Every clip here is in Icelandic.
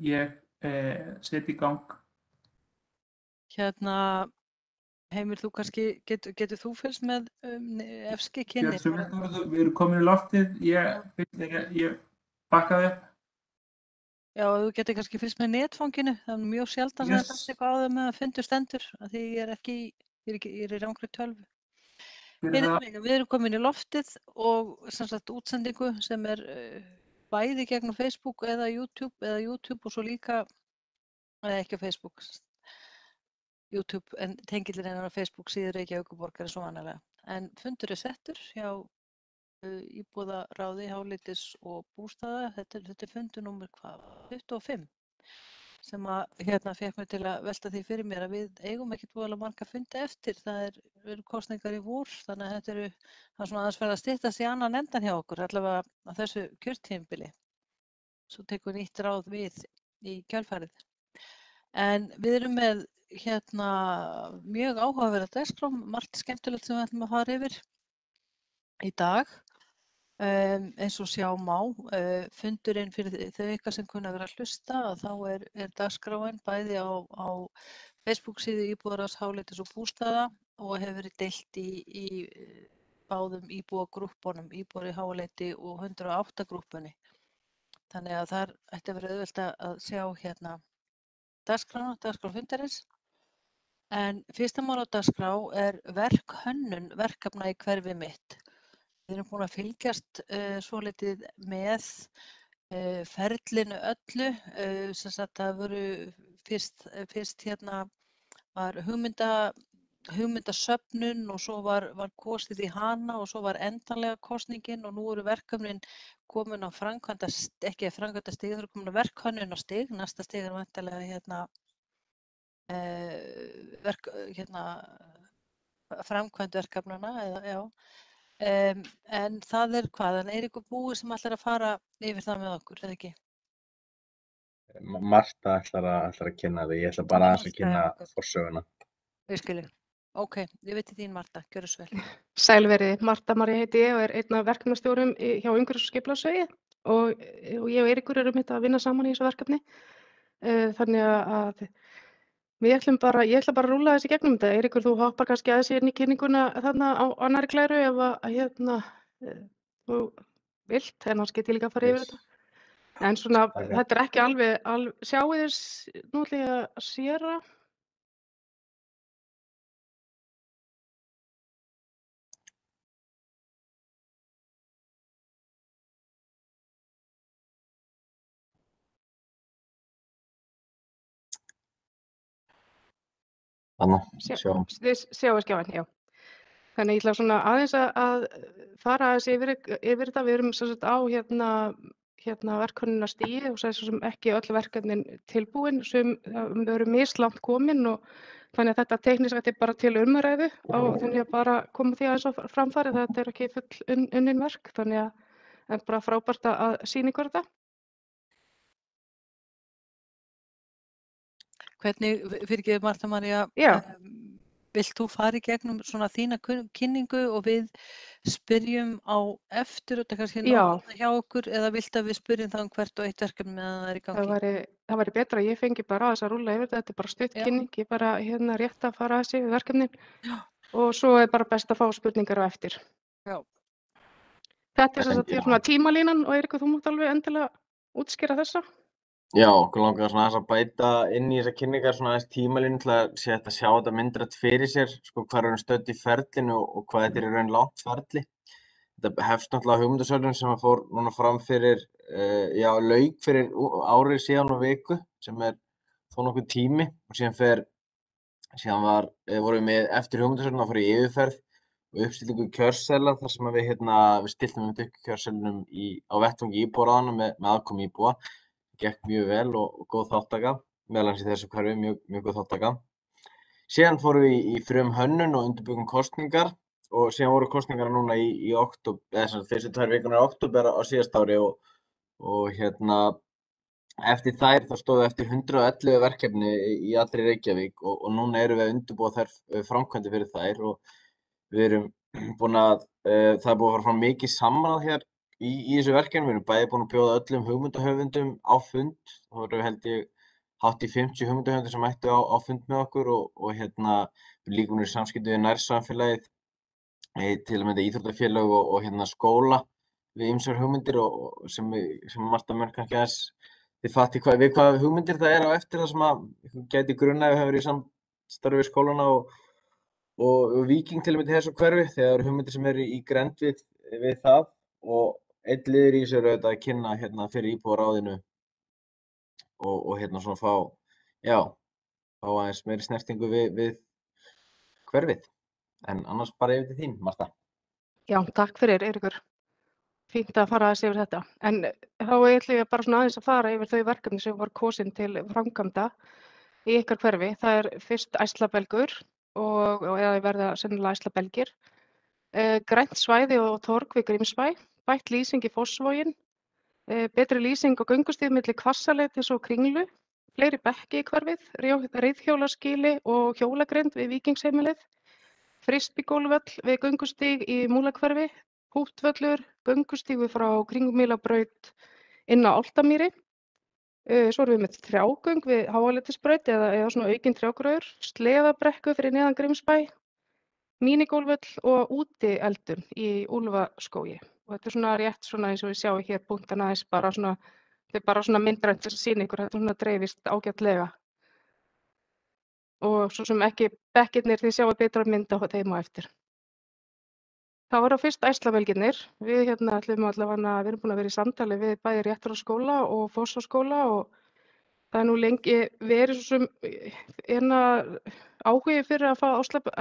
Ég set í gang. Heimir, þú kannski, getur þú fylgst með efski kynni? Við erum komin í loftið, ég bakkaði upp. Já, þú getur kannski fylgst með netfanginu, það er mjög sjaldan sem það fannst eitthvað á þeim með að fundu stendur, af því ég er í rangri tölvu. Við erum komin í loftið og sem sagt útsendingu sem er bæði gegnum Facebook eða YouTube og svo líka, ekki á Facebook, YouTube, en tengillinn á Facebook síður Reykjavíkurborgar er svo vanalega. En fundur er settur hjá íbúðaráði, háleitis og bústaða. Þetta er fundur númer 25 sem að fékk mig til að velta því fyrir mér að við eigum ekkert voðalega marga fundi eftir. Það eru kosningar í vor, þannig að það er svona aðeins verið að styttast í annan endan hjá okkur, allavega á þessu kjörtímabili. Svo tekur nýtt ráð við í kjölfarið. En við erum með mjög áhugaverða dagskrá, margt skemmtilegt sem við ætlum að fara yfir í dag. Eins og sjá má, fundurinn fyrir þau ykkar sem kunna vera að hlusta, þá er dagskráin bæði á Facebook síðu íbúðaráðs háleitis og bústaða og hefur verið deilt í báðum íbúagrúppunum, íbúar í háleiti og 108 grúppunni. Þannig að þar ætti að vera auðvelt að sjá dagskrá fundarins. En fyrsta mál á dagskrá er verkhönnun verkefna í hverfi mitt. Við erum búin að fylgjast svolítið með ferlinu öllu, sem sagt það voru fyrst var hugmyndasöfnun og svo var kosið í hana og svo var endanlega kosningin og nú eru verkefnin komin á ekki framkvæmdastig, þau eru komin á verkhönnunarstig, næsta stig er væntanlega framkvæmd verkefnanna, já. En það er hvað, en Eiríkur Búi sem ætlar að fara yfir það með okkur, eða ekki? Marta ætlar að kynna þig, ég ætla bara aðeins að kynna forsöguna. Við skiljum. Ok, ég veit þín Marta, gjörðu svo vel. Sælverið, Marta María heiti ég og er einn af verkefnastjórum hjá Umhverfis- og skipulagssviði og ég og Eiríkur erum að vinna saman í þessu verkefni. Þannig að ég ætla bara að rúlla þessi gegnum þetta. Eiríkur, þú hoppar kannski aðeins inn í kynninguna þarna á annarri klæru ef þú vilt, en annars get ég líka að fara yfir þetta. En svona, þetta er ekki alveg sjáu þess, nú ætla ég að séra. Þið sjáu skjáin, já. Þannig ég ætla svona aðeins að fara aðeins yfir þetta. Við erum sem sagt á verkhönnunarstigi og svo sem ekki öll verkefnin tilbúin, við erum mislangt komin og þannig að þetta teknisk er bara til umræðu og þannig að bara koma því aðeins á framfæri, þetta er ekki full unnin verk, þannig að það er bara frábært að sýna ykkur þetta. Hvernig, fyrirgefðu Marta María, vilt þú fara í gegnum svona þína kynningu og við spyrjum á eftir og þetta kannski náttúrulega hjá okkur eða vilt að við spyrjum það hvert og eitt verkefni meðan það er í gangi? Það væri betra að ég fengi bara aðeins að rúlla yfir þetta er bara stutt kynning, ég bara rétt að fara aðeins yfir verkefnin og svo er bara best að fá spurningar á eftir. Já. Þetta er svona tímalínan og Eiríkur, þú mátt alveg endilega útskýra þessa. Já, okkur langar svona að bæta inn í þessar kynningar svona aðeins tímalínu til að sjá þetta myndrætt fyrir sér, sko hvað erum stödd í ferlinu og hvað þetta er í raun langt ferli. Þetta hefst náttúrulega hugmyndasöfnun sem fór núna fram fyrir, lauk fyrir árið síðan og viku sem er þó nokkuð tími og síðan vorum við með eftir hugmyndasöfnun að fara í yfirferð og uppstillingu kjörseðla þar sem við stiltum upp kjörseðlunum á vettvangi íbúðaráðanna með aðkomu íbúa. Gekk mjög vel og góð þátttaka, meðal annars í þessu hverfi mjög góð þátttaka. Síðan fórum við í frumhönnun og undirbjuggum kosningar og síðan voru kosningar núna í október, eða fyrstu 2 vikurnar í október á síðasta ári og eftir þær þá stóðu eftir 111 verkefni í allri Reykjavík og núna erum við að undirbúa þær framkvæmdir fyrir þær og við erum búin að, það er búið að fara fram mikið samráð hér í þessu verkefni. Við erum bæði búin að bjóða öllum hugmyndahöfundum á fund. Það voru held ég hátt í 50 hugmyndahöfundur sem mættu á fund með okkur og við erum líka búin í samskipti við nærsamfélagið, til að mynda íþróttafélög og skóla við ýmsar hugmyndir og sem Marta mun kannski aðeins þið fatti við hvað hugmyndir það á eftir það sem að ykkur gæti grunað ef við hefur verið í samstarfi við skólana og Víking til að mynda þessu hverfi, þegar það eru hugmyndir sem eru í grennd við það, og einn liður í þessu er auðvitað að kynna fyrir íbúaráðinu og svona fá aðeins meiri snertingu við hverfið. En annars bara yfir til þín, Marta. Já, takk fyrir, Eiríkur. Fínt að fara aðeins yfir þetta. En þá ætlum ég bara svona aðeins að fara yfir þau verkefni sem var kosin til framkvæmda í ykkar hverfi. Það er fyrst Ærslabelgur eða verða sennilega Ærslabelgir, grænt svæði og torg við Grímsbæ, bætt lýsing í Fossvoginn, betri lýsing á göngustíð milli Hvassaleitis og Kringlu, fleiri bekki í hverfið, reiðhjólaskýli og hjólagrind við Víkingsheimilið, frisbygólfvöll við göngustíg í Múlahverfi, púttvöllur, göngustígur frá Kringumýlabraut inn á Álftamýri. Svo erum við með trjágöng við Háaleitisbraut eða svona aukinn trjágróður, sleðabrekku fyrir neðan Grímsbæ, mínigólfvöll og útieldun í Úlfaskógi. Og þetta er svona rétt svona eins og við sjáum hér punktan aðeins bara svona, þetta er bara svona myndrænt að sýna ykkur, þetta svona dreifist ágætlega. Og svo sem ekki bekkirnir, þið sjáum betra mynd á þeim á eftir. Það var á fyrst Ærslabelgirnir. Við ætlum allavega, við erum búin að vera í samtali við bæði Réttarholtsskóla og Fossvogsskóla og það er nú lengi verið svo sem áhugi fyrir að fá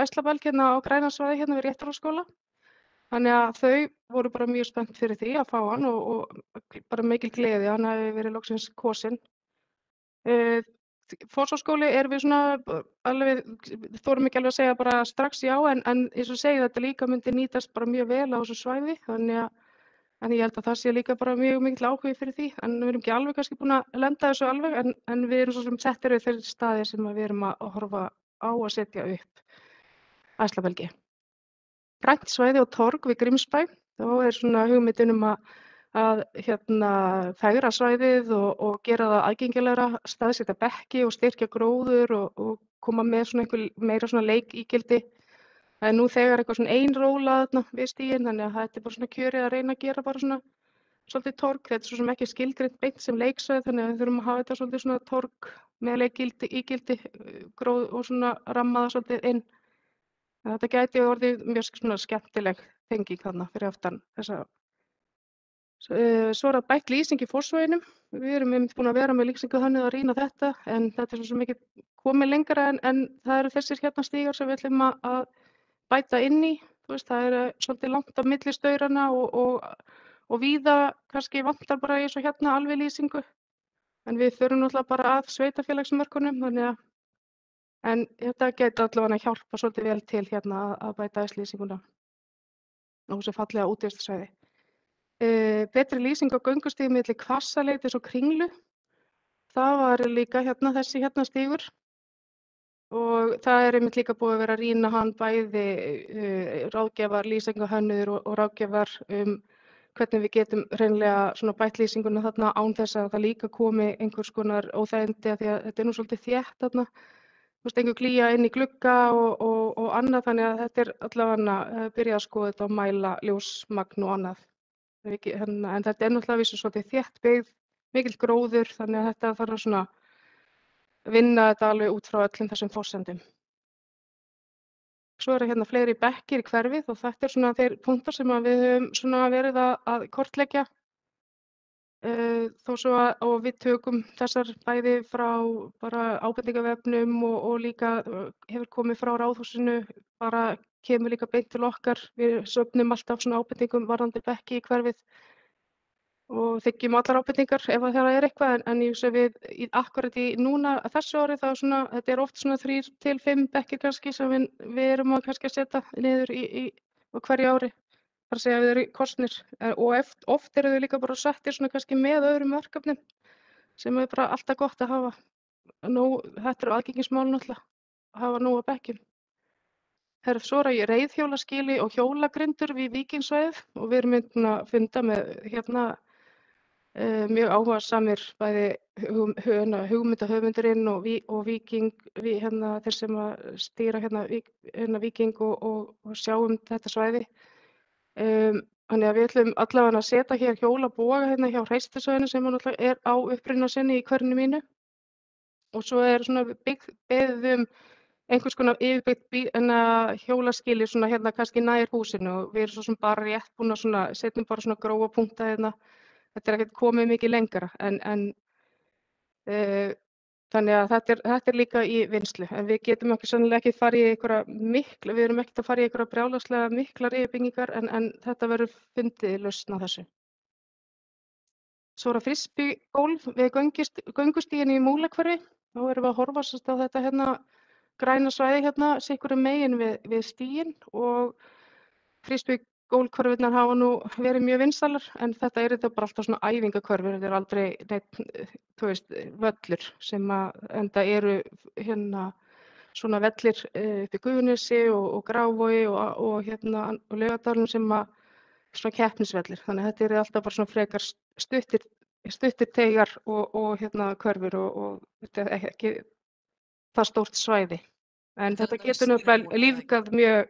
Ærslabelg á Grænasvæði við Réttarholtsskóla. Þannig að þau voru bara mjög spennt fyrir því að fá hann og bara mikil gleði, hann hafi verið loksins kosinn. Fossvogsskóli erum við svona alveg, þorum ekki alveg að segja bara strax já, en eins og segið þetta líka myndi nýtast bara mjög vel á þessu svæði, þannig að ég held að það sé líka bara mjög mikill áhugi fyrir því, en við erum ekki alveg kannski búin að lenda þessu alveg, en við erum svo sem settir við þeir staðir sem við erum að horfa á að setja upp Ærslabelgi. Grænt svæði og torg við Grímsbæ, þá er svona hugmyndin að fegra svæðið og gera það aðgengilegra, staðsetja bekki og styrkja gróður og koma með svona einhver meira svona leikígildi. Það er nú þegar eitthvað svona einróla þarna við stíginn, þannig að þetta er bara svona kjörið að reyna að gera bara svona svolítið torg. Þetta er svo sem ekki skilgreint beint sem leiksvæði, þannig að við þurfum að hafa þetta svolítið svona torg með leikígildi, gróð og svona rammaða svolítið inn. Þetta gæti orðið mjög svona skemmtileg tenging þarna fyrir aftan þessa. Svo er það bætt lýsing í Fossvoginum. Við erum búin að vera með lýsingu þannig að rýna þetta, en þetta er svo sem ekki komið lengra en það eru þessir stígar sem við ætlum að bæta inn í. Þú veist, það er svolítið langt á milli staurana og víða kannski vantar bara eins og alveg lýsingu. En við förum náttúrulega bara að sveitarfélagsmörkunum, þannig að en þetta gæti allavega að hjálpa svolítið vel til að bæta aðeins lýsinguna og þessu fallega útivistarsvæði. Betri lýsing á göngustígum milli Hvassaleitis og Kringlu. Það var líka þessi stígur og það er einmitt líka búið að vera að rýna hann bæði ráðgjafar, lýsingahönnuður og ráðgjafar hvernig við getum hreinlega svona bætt lýsinguna þarna án þess að það líka komi einhvers konar óþægindi, af því að þetta er nú svolítið þétt þarna. Þú veist, einhver glýja inn í glugga og annað, þannig að þetta er allavega byrjað að skoða þetta og mæla ljósmagn og annað. En þetta er náttúrulega vissu svolítið þétt byggð, mikill gróður, þannig að þetta þarf að svona vinna þetta alveg út frá öllum þessum forsendum. Svo eru fleiri bekkir í hverfið og þetta er svona þeir punktar sem við höfum svona verið að kortleggja. Þó svo og við tökum þessar bæði frá bara ábendingavefnum og líka hefur komið frá Ráðhúsinu, bara kemur líka beint til okkar. Við söfnum alltaf svona ábendingum varðandi bekki í hverfið og þiggjum allar ábendingar ef það er eitthvað, en ég sé við akkurat í núna þessu ári þá svona, þetta er oft svona 3 til 5 bekkir kannski sem við erum að kannski að setja niður á hverju ári. Það er að segja að við erum kosnir og oft eru þau líka bara settir svona kannski með öðrum verkefnum sem er bara alltaf gott að hafa nóg, þetta eru aðgengismál náttúrulega, að hafa nóg af bekkjum. Svo er ég reiðhjólaskýli og hjólagrindur við Víkingsvæðið og við erum búin að funda með mjög áhugasamir bæði hugmyndahöfundurinn og Víking, þeir sem að stýra Víking og sjá þetta svæði. Þannig að við ætlum allavega að setja hér hjólaboga hjá Hreistisvæðinu sem náttúrulega er á uppruna sinni í hverfinu mínu. Og svo er svona beðið einhvers konar yfirbyggt hjólaskýli svona kannski nær húsinu og við erum svo sem bara rétt búin að setjum bara svona grófa punkta Þetta er ekkert komið mikið lengra þannig að þetta er líka í vinnslu. En við getum sennilega ekki farið í við erum ekkert að fara í einhverjar brjálæðislega miklar yfirbyggingar en þetta verður fundið lausn á þessu. Svo er frisbígólf við göngustíginn í Múlahverfi. Þá erum við að horfa á þetta græna svæði sikkurum megin við stíginn og frisbígólfhverfirnar hafa nú verið mjög vinsælar en þetta þetta bara alltaf svona æfingahverfi. Þetta er aldrei neitt, völlur sem enda eru svona vellir upp í Gufunesi og Grafarvogi og Laugardalnum sem svona keppnisvellir. Þannig að þetta eru alltaf bara svona frekar stuttir teygar og hverfur og þetta er ekki það stórt svæði. En þetta getur nefnilega lífgað mjög,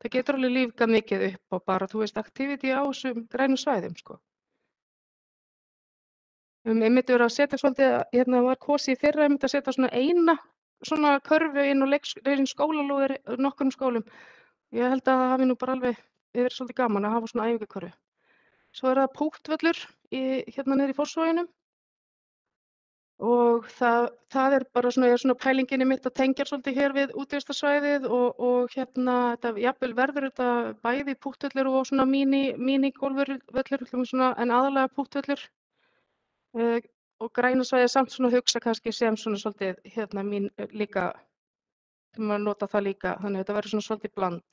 það getur alveg lífgað mikið upp á bara, activity á þessum grænum svæðum, sko. Einmitt verið að setja svolítið, var kosið í fyrra að setja svona eina svona körfu inn á skólalóðir nokkrum skólum. Ég held að það hafi nú bara alveg verið svolítið gaman að hafa svona æfingakörfu. Svo er það púktvöllur niður í Fossvoginum. Og það er bara svona pælinginni mitt að tengja svolítið hér við útivistarsvæðið og þetta jafnvel verður þetta bæði púktvöllur og svona mínigólfvöllur en aðalega púktvöllur og græna svæðið samt svona hugsa kannski sem svona svolítið líka maður nota það líka þannig að þetta verður svona svolítið bland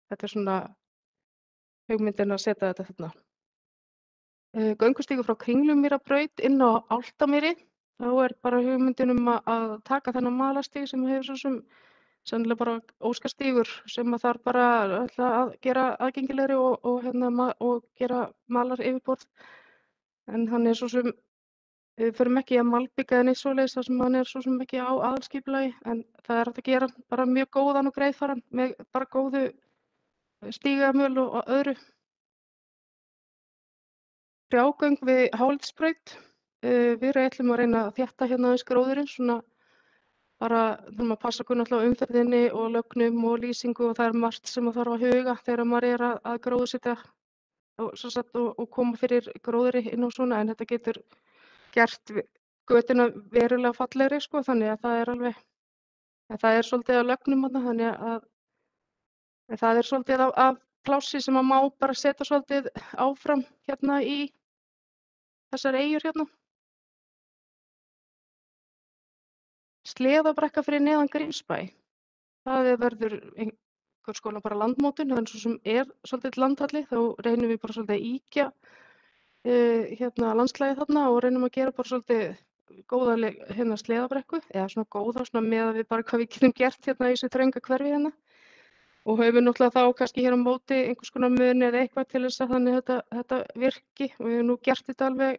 þetta er svona hugmyndin að setja þetta þarna. Göngustígur frá Kringlumýrarbraut inn á Álftamýri. Þá er bara hugmyndin að taka þennan malarstíg sem hefur svo sem sennilega bara óskastígur sem að þarf bara að gera aðgengilegri og gera malar yfirborð. En hann er svo sem við förum ekki að malbika neitt svoleiðis þar sem hann er svo sem ekki á aðalskipulagi en það er hægt að gera bara mjög góðan og greiðfaran með bara góðu stígamöl og öðru. Trjágöng við Hálendisbraut. Við ætlum að reyna að þétta aðeins gróðurinn, svona bara þurfum að passa okkur náttúrulega á umferðinni og lögnum og lýsingu og það er margt sem þarf að huga þegar maður er að gróðursetja og koma fyrir gróðri inn og svona en þetta getur gert götuna verulega fallegri sko þannig að það er alveg, það er svolítið á lögnum þannig að það er svolítið af plássi sem að má bara setja svolítið áfram í þessar eyjur Sleðabrekka fyrir neðan Grímsbæ. Það verður einhvers konar bara landmótun, þannig svo sem er svolítið landhalli, þá reynum við bara svolítið að ýkja landslagið þarna og reynum að gera bara svolítið góða sleðabrekku, eða svona góða, svona með við bara hvað við getum gert í þessu þrönga hverfi og höfum náttúrulega þá kannski hér á móti einhvers konar muni eða eitthvað til þess að þannig þetta virki og við hefum nú gert þetta alveg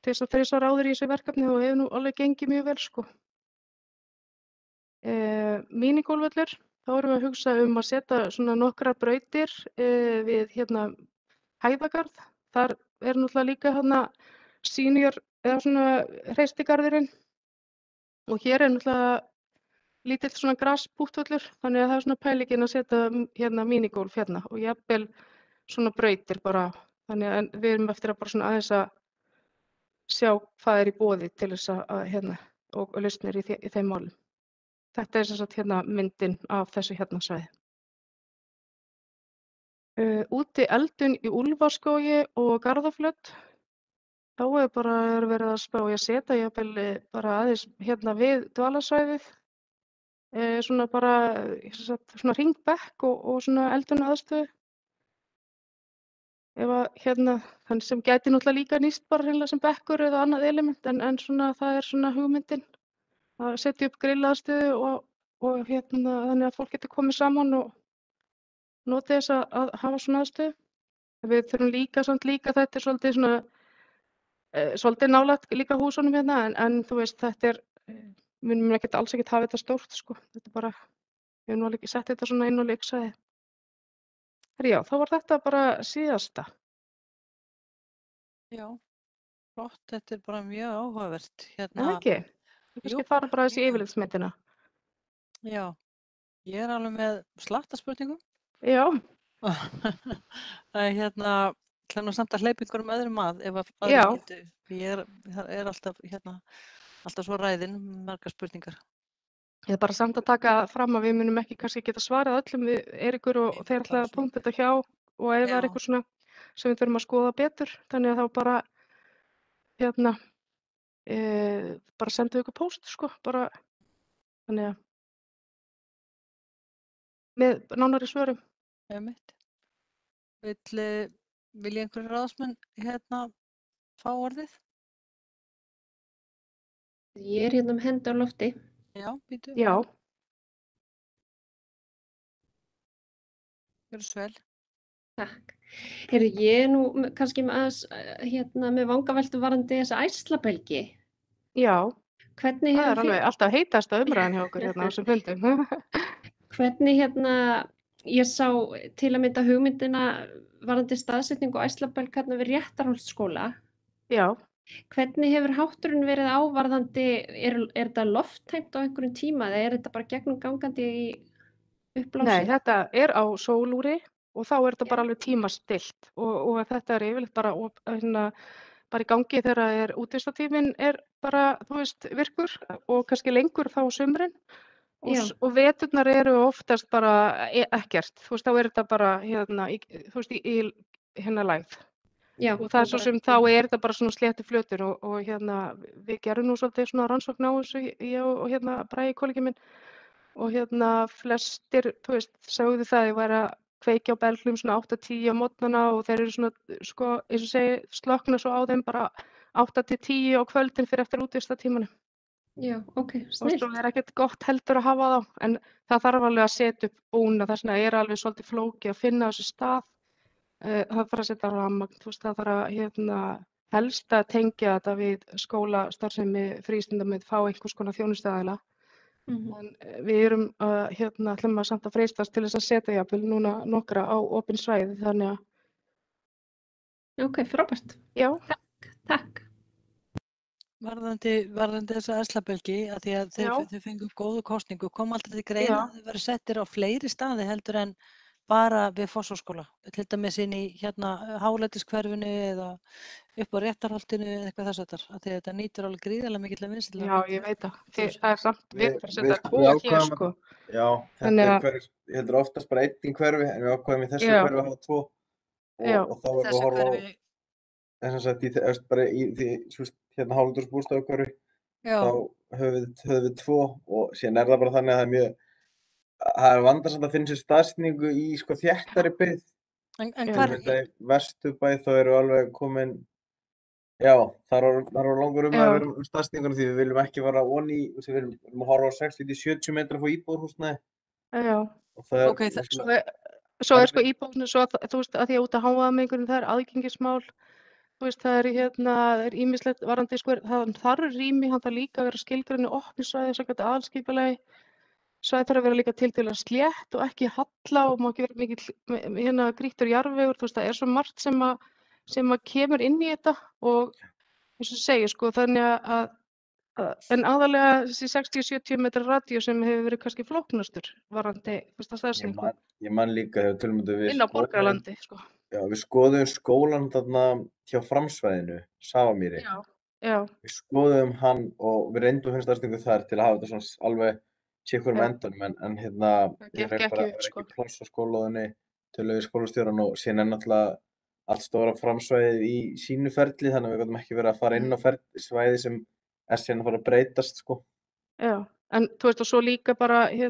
til þess að 3 ára áður í þessu verkefni og hefur nú alveg gengið mjög vel sko. Mínigólfvöllur, þá erum við að hugsa að setja svona nokkrar brautir við Hæðagarð. Þar er náttúrulega líka senior eða svona hreistigarðurinn og hér er náttúrulega lítill svona graspúktvöllur þannig að það er svona pælingin að setja mínigólf og jafnvel svona brautir bara þannig að við erum eftir að bara svona aðeins að sjá hvað er í boði til þess að og lausnir í þeim málum. Þetta er sem sagt myndin af þessu svæði. Úti eldun í Úlfarskógi og Garðaflöt. Þá er bara verið að spá í að setja jafnvel bara aðeins við dvalarsvæðið. Svona bara svona hringbekk og svona eldunaraðstöðu. Ef að þannig sem gæti náttúrulega líka nýst bara hreinlega sem bekkur eða annað element en svona það er svona hugmyndin að setja upp grillaðstöðu þannig að fólk getur komið saman og notið þess að hafa svona aðstöðu. Við þurfum líka þetta svolítið svona, svolítið nálægt líka húsunum hérna, en þú veist, við munum alls ekkert hafa þetta stórt, sko. Þetta bara, við höfum alveg sett þetta svona inn á leiksvæði. Já, þá var þetta bara síðasta. Já, flott, þetta bara mjög áhugavert. En ekki? Við kannski fara bara þessi yfirlitsmyndina. Já, ég alveg með slatta spurningum. Já. Það ætla samt að hleypa einhverjum öðrum ef aðrir getu. Ég alltaf svo ræðin, margar spurningar. Ég bara samt að taka fram að við munum ekki kannski geta svarað öllum við Eiríkur og þeir ætla að punkta þetta hjá og ef það er eitthvað svona sem við þurfum að skoða betur, þannig að þá bara bara sendum ykkur póst, sko, bara þannig að með nánari svörum. Einmitt. Vilja einhverjir ráðsmenn fá orðið? Ég er með hendi á lofti. Já, býtu. Já. Gjörðu svo vel. Takk. Heyrðu, ég er nú kannski með aðeins með vangaveltu varðandi þessa æslabelgi. Já. Hvernig það er alveg alltaf heitasta umræðan hjá okkur á þessum fundum. Hvernig ég sá til að mynda hugmyndina varðandi staðsetningu æslabelg við Réttarholtsskóla. Já. Hvernig hefur hátturinn verið á varðandi, er þetta lofttæmt á einhverjum tíma eða er þetta bara gegnumgangandi í uppblási? Nei, þetta er á sólúri og þá er þetta bara alveg tímastillt og þetta er yfirleitt bara í gangi þegar útivistartíminn er bara, þú veist, virkur og kannski lengur þá á sumrin og veturnar eru oftast bara ekkert, þú veist, þá er þetta bara þú veist, í lægð. Já, og það er svo sem þá er þetta bara svona sléttur flötur og við gerum nú svolítið svona rannsókn á þessu ég og Bragi kollegi minn og flestir, þú veist, sögðu það ég væri að kveikja á belgnum svona 8-10 á morgnana og þeir eru svona, sko, eins og segi, slökkna svo á þeim bara 8-10 á kvöldin fyrir eftir útvistartímanum. Já, ok, snillt. Og svo er ekkert gott heldur að hafa þá, en það þarf alveg að setja upp búna, þess vegna er alveg svolítið flókið að finna þessu stað. Það þarf að setja rafmagn, þú veist, það þarf að helst að tengja þetta við skólastarfsemi, frístundamið, fá einhvers konar þjónustuaðila. En við erum ætlum að samt að freistast til þess að setja jafnvel núna nokkra á opin svæði, þannig að. Ok, frábært. Já. Takk. Varðandi þessa æslabelgi, að því að þau fengu upp góðu kosningu, kom aldrei til greina að þau verið settir á fleiri staði heldur en bara við Fossvogsskóla, til dæmis inn í Háleitiskverfinu eða upp á Réttarholtinu eða eitthvað þess aftar, af því að þetta nýtur alveg gríðarlega mikillega vinsælda. Já, ég veit það. Það er samt við að setja 2 hér, sko. Já, þetta hverfi, ég heldur oftast bara 1 í hverfi, en við ákveðum í þessu hverfi að hafa 2 og þá erum við að horfa á, en sem sagt, bara í því Hálendisbústaðahverfi, þá höfum við 2 og síðan er það bara þannig að það er mjög það er vandasamt að finna sér staðsetningu í þéttari byggð. En hvar í Vesturbæ þá eru alveg komin þar var langur að vera staðsetninguna því við viljum ekki fara við viljum að horfa á 60-70 metra frá íbúðarhúsnæði. Já. Ok, svo er íbúðarhúsnæði svo þú veist að því að út að hávaðamengun það er aðgengismál. Þú veist það er ýmislegt varðandi þar er rými, hann þarf líka að vera skilgreinu opnu svæði samkvæmt aðalskipulagi. Svæði þarf að vera líka tiltölulega slétt og ekki halla og má ekki vera mikill grýttur jarðvegur, þú veist það er svo margt sem að kemur inn í þetta og eins og segir sko þannig en aðalega þessi 60-70 metra radíu sem hefur verið kannski flóknastur varðandi staðsetningu. Ég man líka þegar tölum við inn á Borgarlandi sko. Já, við skoðum skólann þarna hjá Framsvæðinu, Safamýri. Já. Við skoðum hann og við reyndum að finna staðsetningu þar til að hafa þetta svona alveg sikkur endanum en ég reyndi bara að vera ekki pláss á skólaðinni töluðu við skólastjórann og síðan er náttúrulega allt stóra Framsvæðið í sínu ferli þannig að við gátum ekki verið að fara inn á svæði sem er síðan að fara að breytast sko. Já, en þú veist og svo líka bara þú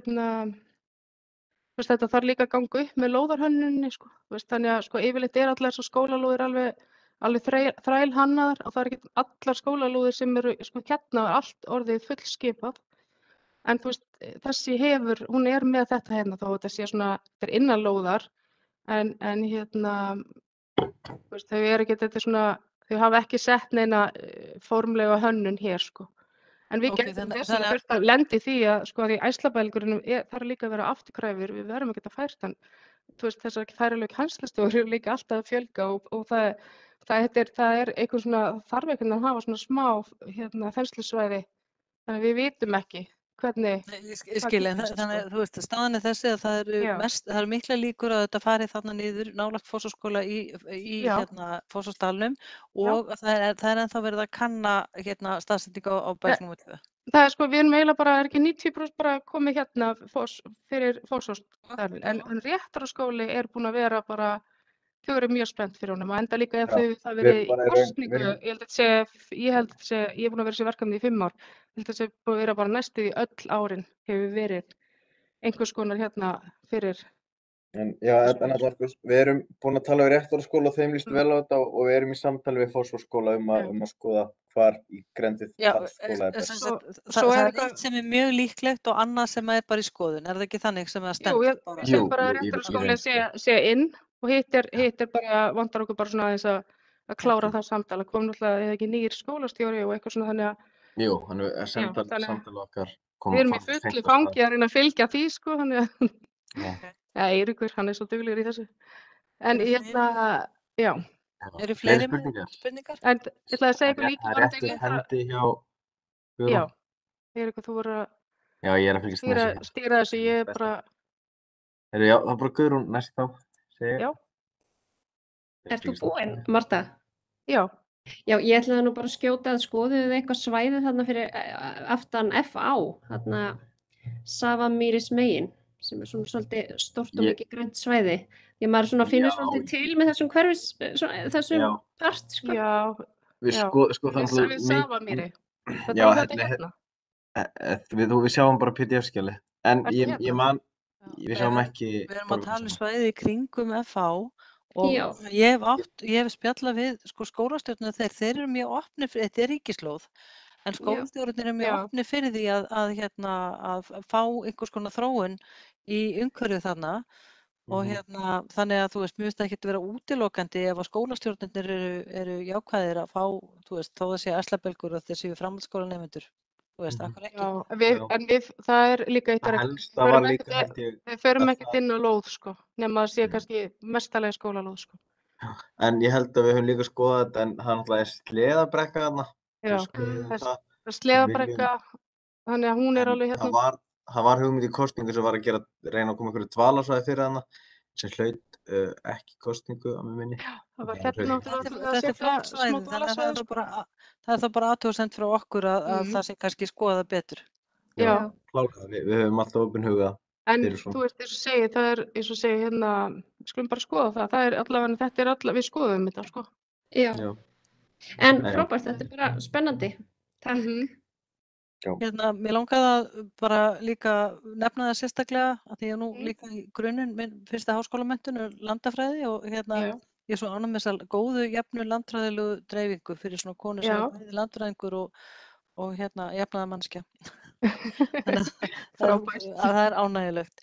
veist þetta þarf líka að ganga upp með lóðarhönnuninni sko, þú veist þannig að sko yfirleitt er allar þessar skólalóðir alveg þrælhannaðar og það er ekki allar skólalóðir sem eru sko allt orðið fullskipað. En þú veist, þessi hún með þetta hérna þó þetta sé svona, þetta innan lóðar, en þú veist, þetta er svona, þau hafa ekki sett neina formlega hönnun hér, sko. En við Ok, getum þess vegna þurft að lenda í því að, sko, því æslabelgurinn þarf líka að vera afturkræfur, við verðum að geta fært hann, þú veist, þessar færilegu kennslustofur eru líka alltaf að fjölga og það er eitthvað svona, þarf einhvern að hafa svona smá þenslusvæði, þannig við vitum ekki hvernig. Ég skil, en þannig, þú veist, staðan er þessi að það eru mikla líkur að þetta fari þarna niður nálagt Fossvogsskóla í Fossvogsdalnum og það er ennþá verið að kanna staðsetningu á belg númer 2. Það er sko, við erum eiginlega bara, ekki 90% bara komið hérna fyrir Fossvogsdalinn, en Réttarskóli er búin að vera bara, þau eru mjög spennt fyrir honum og enda líka ef það verið í kosningu, ég er búin að vera þessi verkefni í 5 ár, ég held að þessi búin að vera bara næstu í öll árin hefur verið einhvers konar hérna fyrir. En alltaf, við erum búin að tala við Réttarskóla og þeim líst vel á þetta og við erum í samtali við Fossvogsskóla um að skoða hvar í grendið skóla er best. Það er eitt sem er mjög líklegt og annað sem er bara í skoðun, er það ekki þannig sem það stendur? Jú, ég segi bara að Réttarskóli sé inn og hitt er bara, vantar okkur bara svona aðeins að klára það samtala, kom náttúrulega eða ekki nýr skólastjóri og eitthvað svona þannig að. Jú, þannig að samtala okkar koma. Við erum í fullu fangi að reyna að fylgja því, sko, þannig að. Eiríkur, hann er svo duglegur í þessu. En já. Eru fleiri spurningar? En ég ætlaði að segja ykkur líka. Það er réttur hendi hjá Guðrún. Já, Eiríkur, þú voru að. Já, ég er að fylgjast með þessu. Stýra þessu, ég er bara. Já, það er bara Guðrún næst þá. Já. Ert þú búin, Marta? Já. Já, ég ætlaði nú bara að skjóta að skoðuðu eitthvað svæði þarna fyrir aftan FA, þarna Safamýris megin, sem er svona svolítið stórt og mikið grænt svæði. Því maður svona finnur svolítið til með þessum þessum part, sko. Já. Við Við Safamýri. Já, við sjáum bara PDF-skjali, en ég man, við sjáum ekki. Við erum að tala svæði í kringum FA. Og ég hef spjallað við skólastjórnir þeir eru mjög opnir fyrir, þetta er ríkislóð, en skólastjórnir eru mjög opnir fyrir því að fá einhvers konar þróun í umhverfið þarna og þannig að þú veist, mér finnst það ekki að vera útilokandi ef að skólastjórnir eru jákvæðir að fá, þú veist, þó að sé æslabelgur og þeir séu framhaldsskólanemendur. Akkur ekki. Já, en það er líka eitt við förum ekkert inn á lóð, sko, nema að sé kannski mestalega skólalóð, sko. En ég held að við höfum líka skoðað þetta, en það náttúrulega er sleðabrekka þarna. Já, það er sleðabrekka, þannig að hún er alveg hérna. Það var hugmynd í kosningu sem var að reyna að koma einhverju dvalarsvæði fyrir þarna, sem hlaut ekki kosningu á mig minni. Já, það var hérna Þetta er flott svæði, þannig að það er þá bara athugasemd frá okkur að það sé kannski skoða betur. Já. Klárlega, við höfum alltaf opinn huga. En þú veist, eins og segir hérna, við skulum bara skoða það er allavega, við skoðum þetta, sko. Já. En frábært, þetta er bara spennandi. Takk. Mér langaði að bara líka nefna það sérstaklega að því að nú líka í grunninn minn fyrsta háskólamenntun landafræði og ég er svo ánægð með þessa góðu jöfnu landfræðilegu dreifingu fyrir svona konur sem er bæði landfræðingur og jafnaðarmanneskja. Þannig að það er ánægjulegt.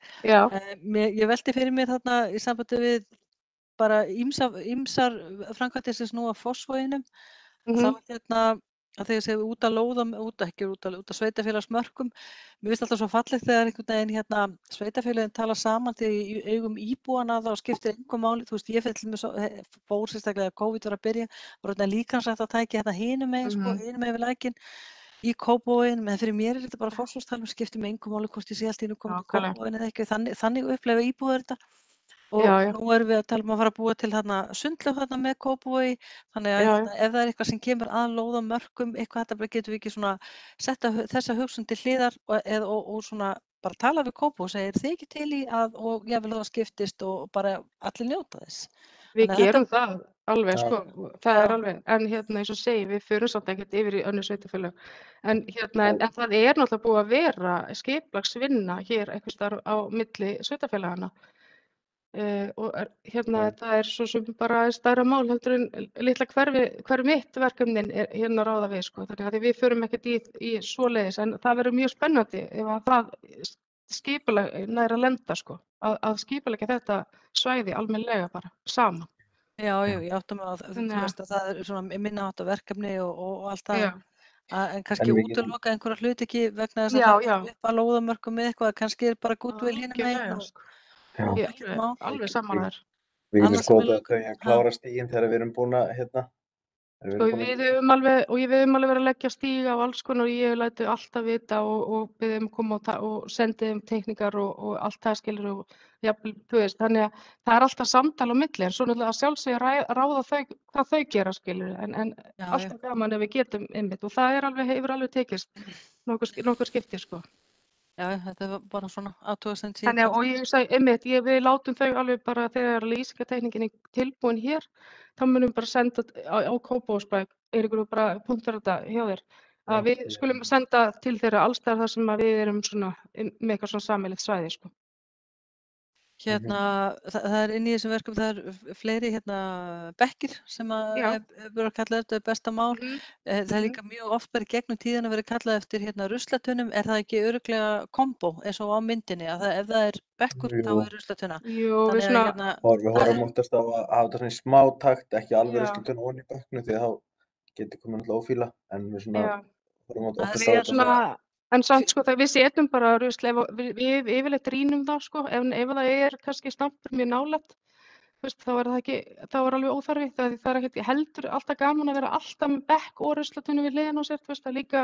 Ég velti fyrir mér þarna í sambandi við bara ýmsar framkvæmdir sem snúa Fossvoginum. Það var að þegar séum út að lóða, út að sveitarfélagsmörkum. Mér finnst alltaf svo fallegt þegar einhvern veginn sveitarfélögin tala saman þegar í augum íbúanna þá skiptir engu máli. Þú veist, ég fór sérstaklega að COVID var að byrja, var líkamsræktartæki hinum megin við lækinn í Kópavoginum, en fyrir mér er þetta bara Fossvogsdalur, skiptir mig engu máli hvort ég sé allt í einu komin til Kópavoginn eða ekki, þannig upplefa íbúar þetta. Og nú erum við að tala að fara að búa til sundlaug með Kópavogi, þannig að ef það er eitthvað sem kemur að lóðamörkum, eitthvað getum við ekki svona setta þessa hugsun til hliðar og svona bara tala við Kópavog og segja, þið ekki til í og jáfnvel það skiptist og bara allir njóta þess. Við gerum það alveg, sko, það er alveg, en eins og segi, við förum samt ekkert yfir í önnur sveitarfélög, en það er náttúrulega búið að vera skipulagsvinna hér einhvers staðar á milli sveitarfélagana. og þetta svo sem bara stærra mál heldur en litla hverfi mitt verkefnin hérna ráða við, sko. Þannig að við förum ekkert í svoleiðis, en það verður mjög spennandi ef að það skipulag nær að lenda, sko, að skipuleggja þetta svæði almennilega bara saman. Já, ég átta mig á Þannig að að það er svona minniháttar verkefni og allt það, já, en kannski En við getum, útiloka einhverja hluti ekki vegna þess að já, það já, er upp að lóðamörkum með eitthvað, kannski er bara goodwill hinum megin algjörlega, og sko. já, Ég ekkert mál. alveg sammála þér. við getum Annars sem skotað er þau að klára stíginn þegar við erum búin að, þegar við Sko, erum búin við höfum alveg verið að leggja stíga á alls konar og ég læti alltaf vita og biðja um að koma og sendi þeim teikningar og allt það skilur og jafnvel, þú veist, þannig að það er alltaf samtal á milli, en svo náttúrulega að sjálfsögja ráða hvað þau gera skilur, en Já, já, alltaf gaman ef við getum einmitt og það hefur alveg tekist nokkur skipti, sko. já, þetta var bara svona athugasemd sem ég Þannig að, komst. og ég segi, einmitt, við látum þau alveg bara þegar lýsingarteikningin er tilbúin hér, þá munum við bara senda á Kópavogsbæ, Eiríkur bara punktar þetta hjá þér, að við skulum senda til þeirra alls staðar þar sem að við erum svona með eitthvað svona sameiginlegt svæði, sko. Það er inn í þessum verkum, það er fleiri bekkir sem Já. hefur verið kallað eftir besta mál. Það er líka mjög oft verið gegnum tíðina verið kallað eftir ruslatunnum. Er það ekki örugglega kombo eins og á myndinni að ef það er bekkur þá er ruslatunna? Jú, við Þannig svona, og við horfum oftast á að hafa þetta svona í smá takt, ekki alveg Já. ruslatunnuna ofan í bekknum því að þá getur komið náttúrulega ófíla, en við svona já. horfum Það oftast á Við þetta svona, en samt sko þegar við setjum bara rusl, við yfirleitt rýnum það sko, ef það er kannski stampur mjög nálægt, þú veist, þá er það ekki, þá er alveg óþarfi, það er ekkert heldur alltaf gaman að vera alltaf með bekk og ruslatunnu við hliðina á sér, þú veist, það líka,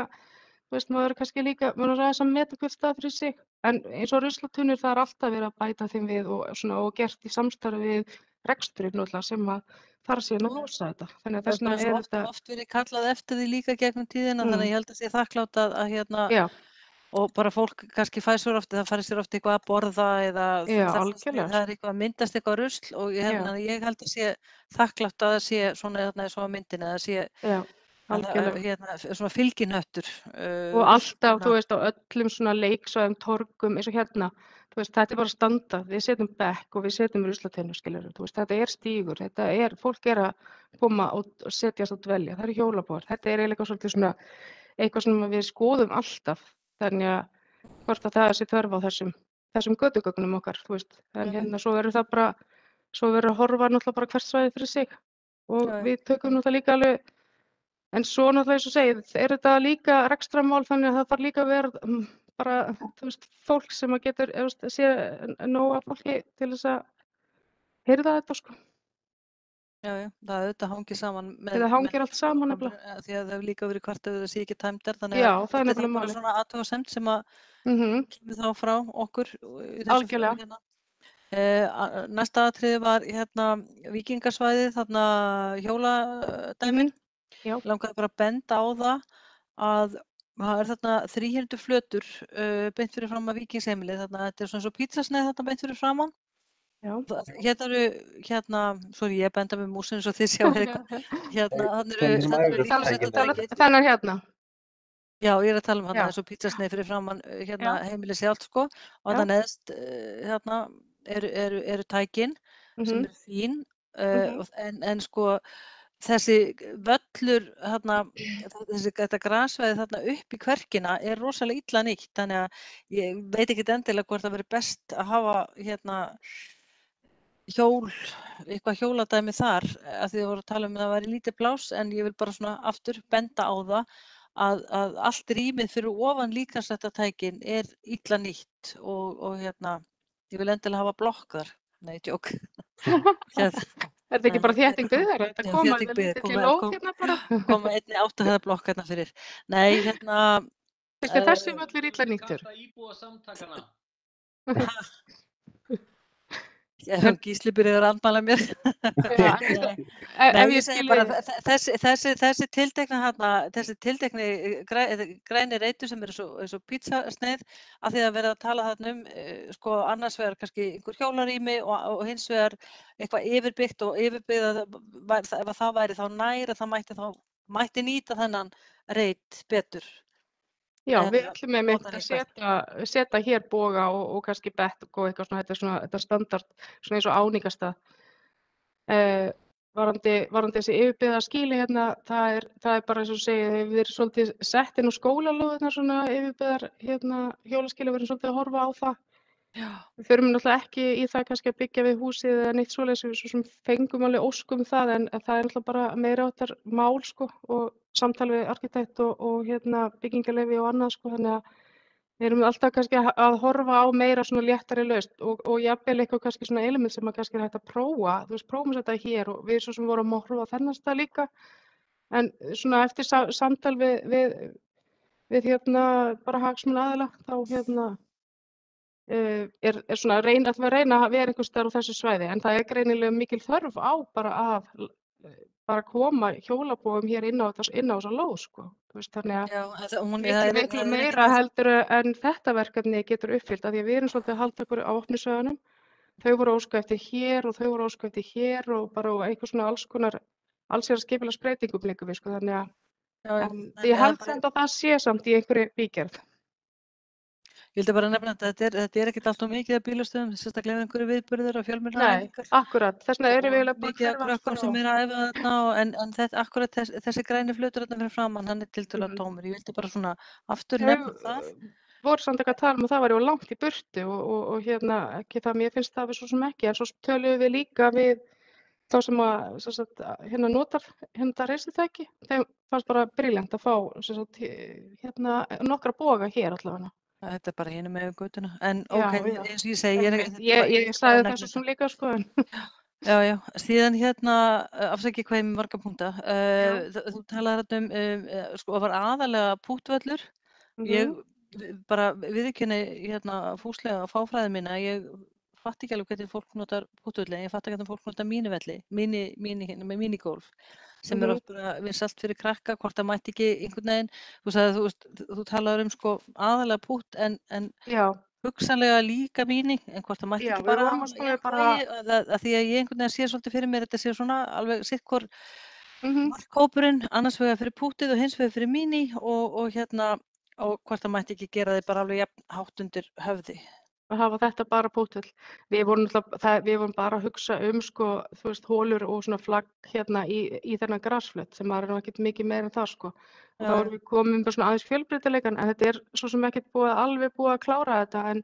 þú veist, maður er kannski líka, maður er aðeins að meta hvert stað fyrir sig, en eins og ruslatunnur það er alltaf verið að bæta þeim við og gert í samstarfi við reksturinn náttúrulega sem að þarf síðan að losa þetta, þannig að Það er þess vegna bara svo þetta, oft verið kallað eftir því líka gegnum tíðina, þannig að ég held að sé þakklátt að já, og bara fólk kannski fær sér oft, það færi sér oft eitthvað að borða eða Já, það algjörlega, er eitthvað að myndast eitthvað rusl og ég held að sé þakklátt að það sé svona eins og á myndinni, að það sé já, algjörlega. svona fylginöttur. Og alltaf, þú veist, á öllum svona leiksvæðum, torgum, eins og hérna, þú veist, þetta er bara standard, við setjum bekk og við setjum ruslatunnu, skilurðu, þú veist, þetta er stígur, fólk er að koma og setjast og dvelja, það eru hjólabóðar, þetta er eiginlega svolítið svona, eitthvað sem við skoðum alltaf, þannig að hvort að það sé þörf á þessum götugögnum okkar, þú veist, en svo verður það bara, svo verður að horfa náttúrulega bara hvert svæði fyrir sig og við tökum náttúrulega líka alveg. En svo náttúrulega eins og segið, er þetta líka rekstrarmál þannig að það þarf líka að vera bara, þú veist, fólk sem að getur, sé nóg af fólki til þess að hirða þetta, sko. Já, það auðvitað hangir saman með Það hangir allt saman nefnilega. því að það hefur líka verið kvart ef það sé ekki tæmdar, þannig Já, að það er þetta nefnilega bara málið. svona athugasemd sem að kemur þá frá okkur í þessu Algjörlega. Næsta atriði var Víkingasvæðið, þarna hjóladæmin. Já. Langaði bara að benda á það að það er þarna 300 flötur beint fyrir fram að Víkingsheimilið, þarna þetta er svona svo pítsasneið þarna beint fyrir framan. Já. Hérna eru, sorry, ég benda með músinu svo þið sjáu eitthvað. Þennan hérna. Já, ég er að tala um þarna eins og pítsasneið fyrir framan heimilið sjálft, sko. Og þarna neðst eru tækin sem eru fín, en sko þessi völlur þetta grasvæði þarna upp í kverkina er rosalega illa nýtt, þannig að ég veit ekkert endilega hvort það verið best að hafa eitthvað hjóladæmi þar, af því þið voru að tala um að það væri lítið pláss, en ég vil bara svona aftur benda á það að allt rýmið fyrir ofan líkamsræktartækin er illa nýtt og ég vil endilega hafa blokk þar. Nei, djók. Er þetta ekki bara þétting byggðar? Þetta koma með lítilli lóð hérna bara. Koma einni 8 hæða blokk hérna fyrir. Nei, þessi völlur illa nýttur. Gísli byrjaði að andmæla mér. Nei, ég segi bara þessi tiltekni græni reitur sem eru svo pítsasneið, af því að verða að tala þarna sko annars vegar kannski einhver hjólarými og hins vegar eitthvað yfirbyggt og yfirbyggð, ef það væri þá nær að það mætti nýta þennan reit betur. Já, við ætlum einmitt nota að eitthvað. setja hér boga og kannski bekk og eitthvað svona, þetta er standard, svona eins og áningarstað. Varðandi þessi yfirbyggðaskýli hérna, það er bara eins og þú segir, það hefur verið svolítið sett inn á skólalóðirnar svona yfirbyggðar hjólaskýli, við erum svolítið að horfa á það. Já, Við förum náttúrulega ekki í það kannski að byggja við húsið eða neitt svoleiðis, við svo sem fengum alveg ósk það, en það er náttúrulega bara meiri háttar mál sko og samtal við arkitekt og byggingarleyfi og annað sko, þannig að við erum alltaf kannski að horfa á meira svona léttari lausn og jafnvel eitthvað kannski svona element sem að kannski er hægt að prófa, þú veist, prófum þetta hér og við svo sem vorum að horfa á þennan stað líka, en svona eftir samtal við bara hagsmunaaðila, þá er svona að reyna að vera einhvers staðar á þessu svæði, en það er greinilega mikil þörf á bara að bara koma hjólabúum hér inn á þessa lóð sko, þú veist, þannig að já, það miklu er meira ekkert heldur en þetta verkefni getur uppfyllt, af því að við erum svolítið að halda okkur á opnu svæðunum. Þau voru að óska eftir hér og þau voru að óska eftir hér og bara eitthvað svona allsherjar skipulagsbreytingum liggur við sko, þannig að Já, en en ég held samt að það sé samt í einhverri bígerð. Ég vildi bara nefna að þetta er ekkert alltof mikið af bílastöðum, sérstaklega ef einhverju viðburðir og Nei, fjölmennaræfingar. akkurat, þess vegna erum við eiginlega bara Mikið af hver krökkum vaskur sem á. eru að æfa þarna en akkurat þessi græni flötur þarna fyrir framann, hann er tiltölulega tómur. Ég vildi bara svona aftur nefna það. Voru samt ekki að tala að það væri of langt í burtu og ekki það, mér finnst það við svo sem ekki, en svo töluðum við líka við þá sem að notar þetta reisitæki, þeim fannst bara brilljant að fá nokkra boga hér allavega. Þetta er bara hinum með götuna, en Já, ok, já. eins og ég segi, Ég sagði þessu sem líka sko, en Já, síðan afsakið hvað ég með marga punkta, þú talaðir sko, það var aðalega púttvöllur, ég bara viðurkenni fúslega fáfræði mína, ég fatti ekki alveg hvernig fólk notar púttvölli, en ég fatti ekki hvernig fólk notar mínivelli, mínigólf, sem er oft bara vinsælt fyrir krakka, hvort það mætti ekki einhvern veginn, þú talaðir sko aðalega pútt en já. hugsanlega líka míní, en hvort það mætti Já, ekki við bara vorum hafa að skoða jafnvægi, að því að ég einhvern veginn sé svolítið fyrir mér, þetta sé svona alveg sitthvor markhópurinn, annars vegar fyrir púttið og hins vegar fyrir míní og hvort það mætti ekki gera þið bara alveg jafn hátt undir höfði. að hafa þetta bara púttvöll. Við vorum bara að hugsa sko, þú veist, hólur og svona flagg í þennan grasflöt sem er nú ekkert mikið meira en það sko. Og þá erum við komin bara svona aðeins fjölbreytileikann, en þetta er svo sem ekkert alveg búið að klára þetta, en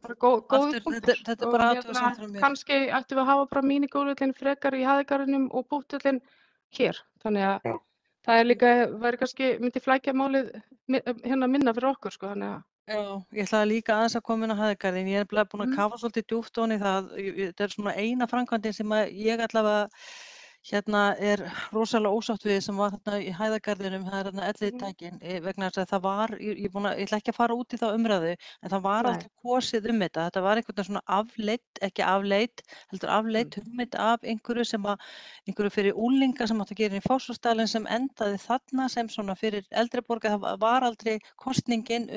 bara góður punktur. Þetta er bara athugasemd frá mér. Kannski ættum við að hafa bara mínigólfvöllinn frekar í Hæðargarðinum og púttvöllinn hér. Þannig að það er líka, myndi flækja málið minna fyrir okkur sko, þannig að Já, ég ætlaði líka aðeins að koma inn á Hæðargarðinn. Ég er búin að kafa svolítið djúpt ofan í það. Þetta er svona eina framkvæmdin sem ég allavega er rosalega ósátt við sem var þarna í Hæðargarðinum, það er þarna ellitækin, vegna þess að það var, ég ætla ekki að fara út í þá umræðu, en það var aldrei kosið þetta. Þetta var einhvern veginn svona ekki afleitt, heldur afleitt hugmynd af einhverju fyrir unglinga sem áttu að gera í Fossvogsdalinn sem endaði þarna sem svona fyrir eldri borgara. Það var aldrei kosningin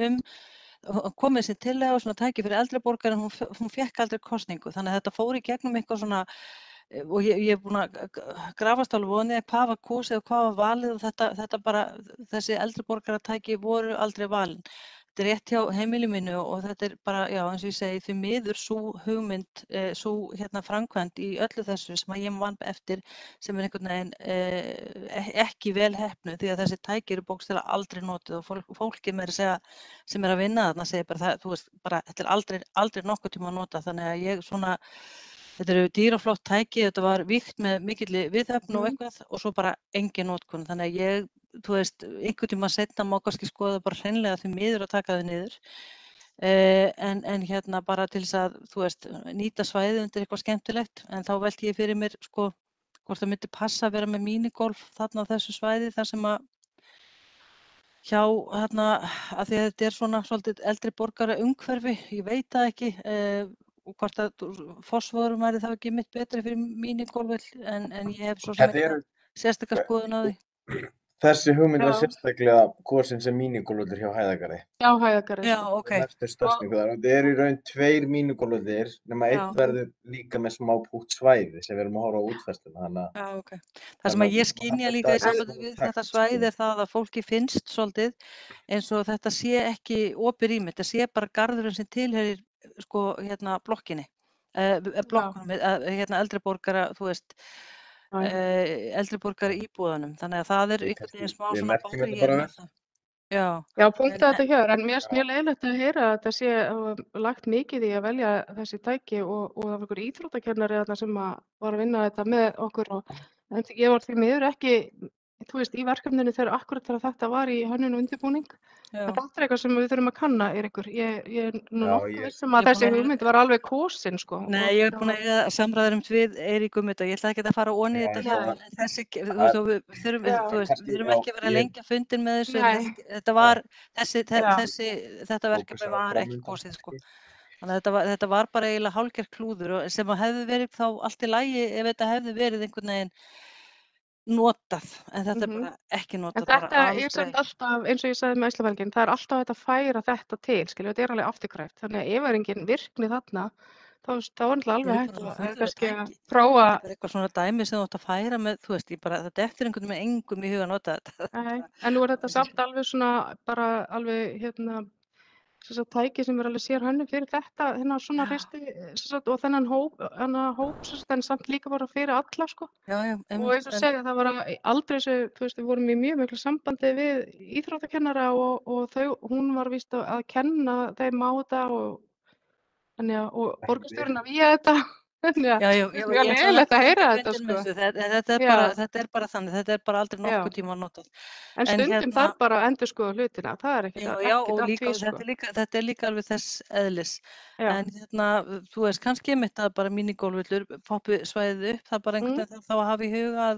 komið sér tillaga og svona tæki fyrir eldri borgara, en hún fékk aldrei kosningu, þannig að þetta fór í gegnum eitthvað svona, og ég er búin að grafast alveg vonið hvað var kosið og hvað var valið og þetta bara, þessi eldri borgaratæki voru aldrei valin. Þetta er rétt hjá heimili mínu og þetta er bara, já, eins og ég segi, því miður sú hugmynd, sú framkvæmd í öllu þessu sem að ég vann eftir sem er einhvern veginn ekki vel heppnuð, því að þessi tæki eru bókstaflega aldrei notuð og fólkið meira að segja sem er að vinna þarna segir bara það, þú veist, bara þetta er aldrei nokkuð tíma að nota, þannig að ég svona, þetta eru dýraflott tæki, þetta var vígt með mikilli viðhöfn og eitthvað og svo bara engin notkun, þannig að ég, þú veist, einhvern tíma seinna má kannski skoða bara hreinlega því miður að taka þau niður, en bara til þess að, þú veist, nýta svæðið undir eitthvað skemmtilegt, en þá velti ég fyrir mér, sko, hvort það myndi passa að vera með mínigolf þarna á þessu svæði, þar sem að hjá, að því að þetta er svona svolítið eldri borgara umhverfi, ég veit það ekki, og hvort að Fossvogur væri það ekki mitt betri fyrir mínigólfvöll, en ég hef svo sem ekki sérstaklega skoðun á því. Þessi hugmynd var Já. sérstaklega kosin sem mínigólfvöllur hjá Hæðagarði. Já, Hæðagarði, Já, sko. ok. Mestu stöðningu þar. Og þetta eru í raun 2 mínigólfvöllir, nema Já. einn verður líka með smá pútt svæði sem við erum að horfa á útfærsluna. Þannig að Já, ok. Það sem að ég skynja líka í sambandi við þetta svæði er það að fólki finnst svolítið eins og þetta sé ekki opið rými, þetta sé bara garðurinn sem tilheyrir sko blokkinni, blokkunum, eldri borgara, þú veist, eldri borgara íbúðunum, þannig að það er einhvern veginn smá við svona merkjum þetta barríer bara með vel. það. Já. Já, punkta þetta hér, en mér finnst mjög leiðilegt að heyra að þetta sé lagt mikið í að velja þessi tæki og það var einhver íþróttakennari þarna sem var að vinna þetta með okkur en ég var því miður ekki, þú veist, í verkefninu akkurat þegar þetta var í hönnun og undirbúning. Þetta er eitthvað sem við þurfum að kanna, Eiríkur. Ég er nú nokkuð viss að þessi hugmynd var alveg kosin, sko. Nei, ég er búin að eiga samræður við Eirík um þetta. Ég ætla ekki að fara onni í þetta hér, en þessi, við þurfum ekki að vera lengi að fundin með þessu. Þetta verkefni var ekki kosið, sko. Þannig að þetta var bara eiginlega hálfgerð klúður sem hefði verið þá allt í lagi ef þetta hefði verið einhvern veginn notað, en þetta er bara ekki notað, bara aldrei. En þetta er samt alltaf, eins og ég sagði með Æslafelgin, það er alltaf hægt að færa þetta til, skilju, þetta er alveg afturkræft. Þannig að ef er engin virkni þarna, þá er náttúrulega alveg hægt að kannski að prófa. Þetta er eitthvað svona dæmi sem þú átt að færa með, þú veist, þetta eftir einhvern veginn engum í huga að nota þetta. Nei, en nú er þetta samt alveg svona, bara alveg, tæki sem er alveg sérhönnun fyrir þetta, svona hristi og þennan hóp en samt líka bara fyrir alla, sko. Já, og eins og segja, það var aldrei þessu, þú veist, við vorum í mjög miklu sambandi við íþróttakennara og hún var víst að kenna þeim á þetta og borgarstjórinn að vígja þetta. Já, ég er leiðilegt að heyra þetta, sko. Þetta er bara þannig, þetta er bara aldrei nokkuð tíma notað. En stundum þarf bara að endurskoða hlutina, það er ekkert allt því, sko. Þetta er líka alveg þess eðlis. En þú veist, kannski einmitt að bara mínigólfvöllur poppi svæðið upp, það bara einhvern veginn þá að hafa í huga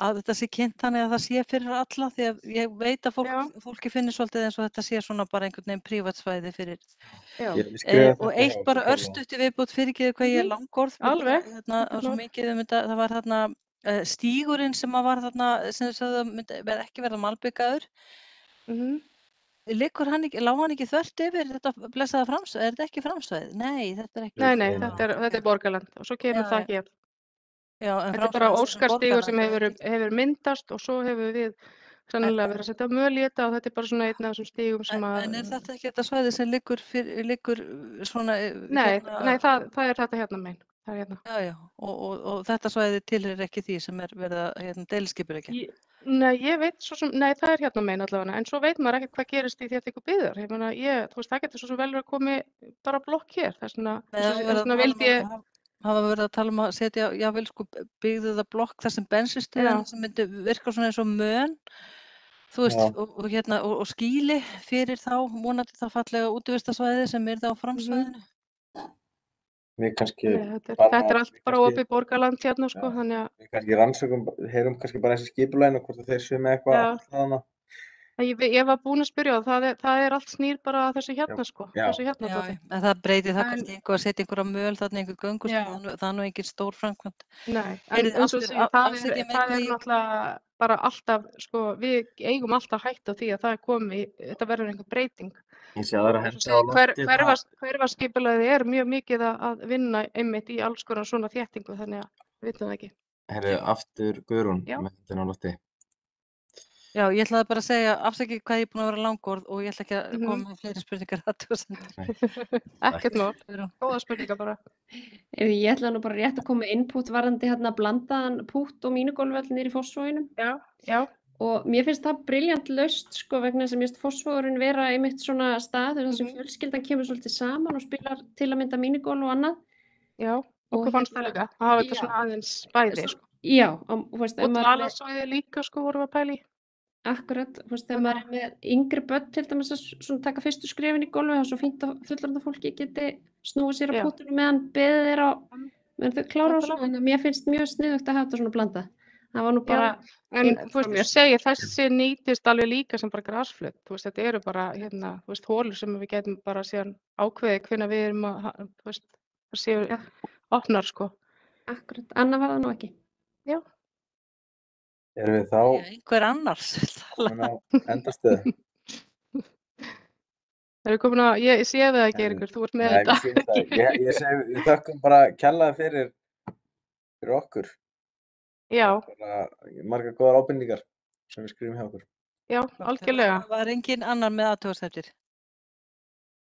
að þetta sé kynnt þannig að það sé fyrir alla, því að ég veit að fólki finnir svolítið eins og þetta sé svona bara einhvern veginn prívatsvæði fyrir. Og eitt bara örstutt í viðbót, fyrirgeðu hvað ég er langorð, svo mikið þetta, það var þarna stígurinn sem var þarna, sem það ekki verða malbikaður. Lá hann ekki þvert yfir þetta blessaða framsvæði? Er þetta ekki framsvæði? Nei, þetta er ekki. Nei, þetta er borgarland og svo kemur það hér. Þetta er bara Óskarstígur sem hefur myndast og svo hefur við sennilega verið að setja möl í þetta og þetta er bara svona einn af þessum stígum sem að... En er þetta ekki þetta svæði sem liggur svona... Nei, það er þetta hérna megin. Já, og þetta svæði tilheyrir ekki því sem er verið að deiliskipuleggja? Nei, ég veit svo sem... Nei, það er hérna megin allavega, en svo veit maður ekkert hvað gerist í því að ykkur byggðar. Ég meina, þú veist, það getur svo sem vel verið að komi bara blokk hér, þess vegna vildi ég... hafa verið að tala um að setja, jável sko, byggðu það blokk þar sem bensinstöðin sem myndi virka svona eins og mön, þú veist, og skýli fyrir þá, vonandi það fallega útivistarsvæði sem er það á framsvæðinu. Við kannski... Þetta er allt bara opið borgarland hérna, sko, þannig að... Við kannski rannsökum, heyrum kannski bara þessi skipulægin og hvort þeir séu með eitthvað þarna. Ég var búin að spyrja það er allt snýr bara að þessu hérna, sko. Þessu hérna dóti. En það breytir það kannski einhver að setja einhverja möl þarna einhver göngustíð, það er nú engin stór framkvæmd. Nei, en eins og segja, það er náttúrulega bara alltaf, sko, við eigum alltaf hætt á því að það þetta verður einhver breyting. Ég sé aðra hendi á lofti. Hverfaskipulagið mjög mikið að vinna einmitt í alls konar svona þéttingu, þannig að við vitum það ekki. Herru, aftur Guðrún með þetta á lofti. Já, ég ætlaði bara að segja, afsakið hvað ég er búin að vera langorð og ég ætla ekki að koma með fleiri spurningar Ekkert mál, góða spurningar bara. Ég ætlaði nú bara rétt að koma með input varðandi blandaðan pútt og mínigólfvöll niður í Fossvoginum. Já. Og mér finnst það brilljant laust, sko, vegna þess að mér finnst Fossvogurinn vera einmitt svona staður þar sem fjölskyldan kemur svolítið saman og spilar til að mynda mínigólf og annað. Já, okkur fannst það líka, að hafa þetta svona aðeins bæði, sko. Já, og þú veist, og dvalarsvæði líka, sko, vorum við að pæla í. Akkurat, þú veist, þegar maður er með yngri börn til dæmis að taka fyrstu skrefin í golfi, það er svo fínt að fullorðna fólki geti snúið sér á púttunum meðan beðið þeirra meðan þau klára á svona, en mér finnst mjög sniðugt að hafa þetta svona blanda. Það var nú bara... En þú veist, ég segi, þessi nýtist alveg líka sem bara grasflöt, þú veist, þetta eru bara, þú veist, hólur sem við getum bara síðan ákveðið hvenær við erum að, þú veist, það séu opnar, sko. Akkurat, annað var það nú ekki. Já. Erum við þá Einhver annars vill tala. komin á endastöðu? Erum við komin á, ég sé það ekki, Eiríkur, þú ert með Nei, þetta. mér sýnist það. Ég segi, við þökkum bara kærlega fyrir okkur. Já, Það er bara margar góðar ábendingar sem við skrifum hjá okkur. já, algjörlega. Það var engin annar með athugasemdir.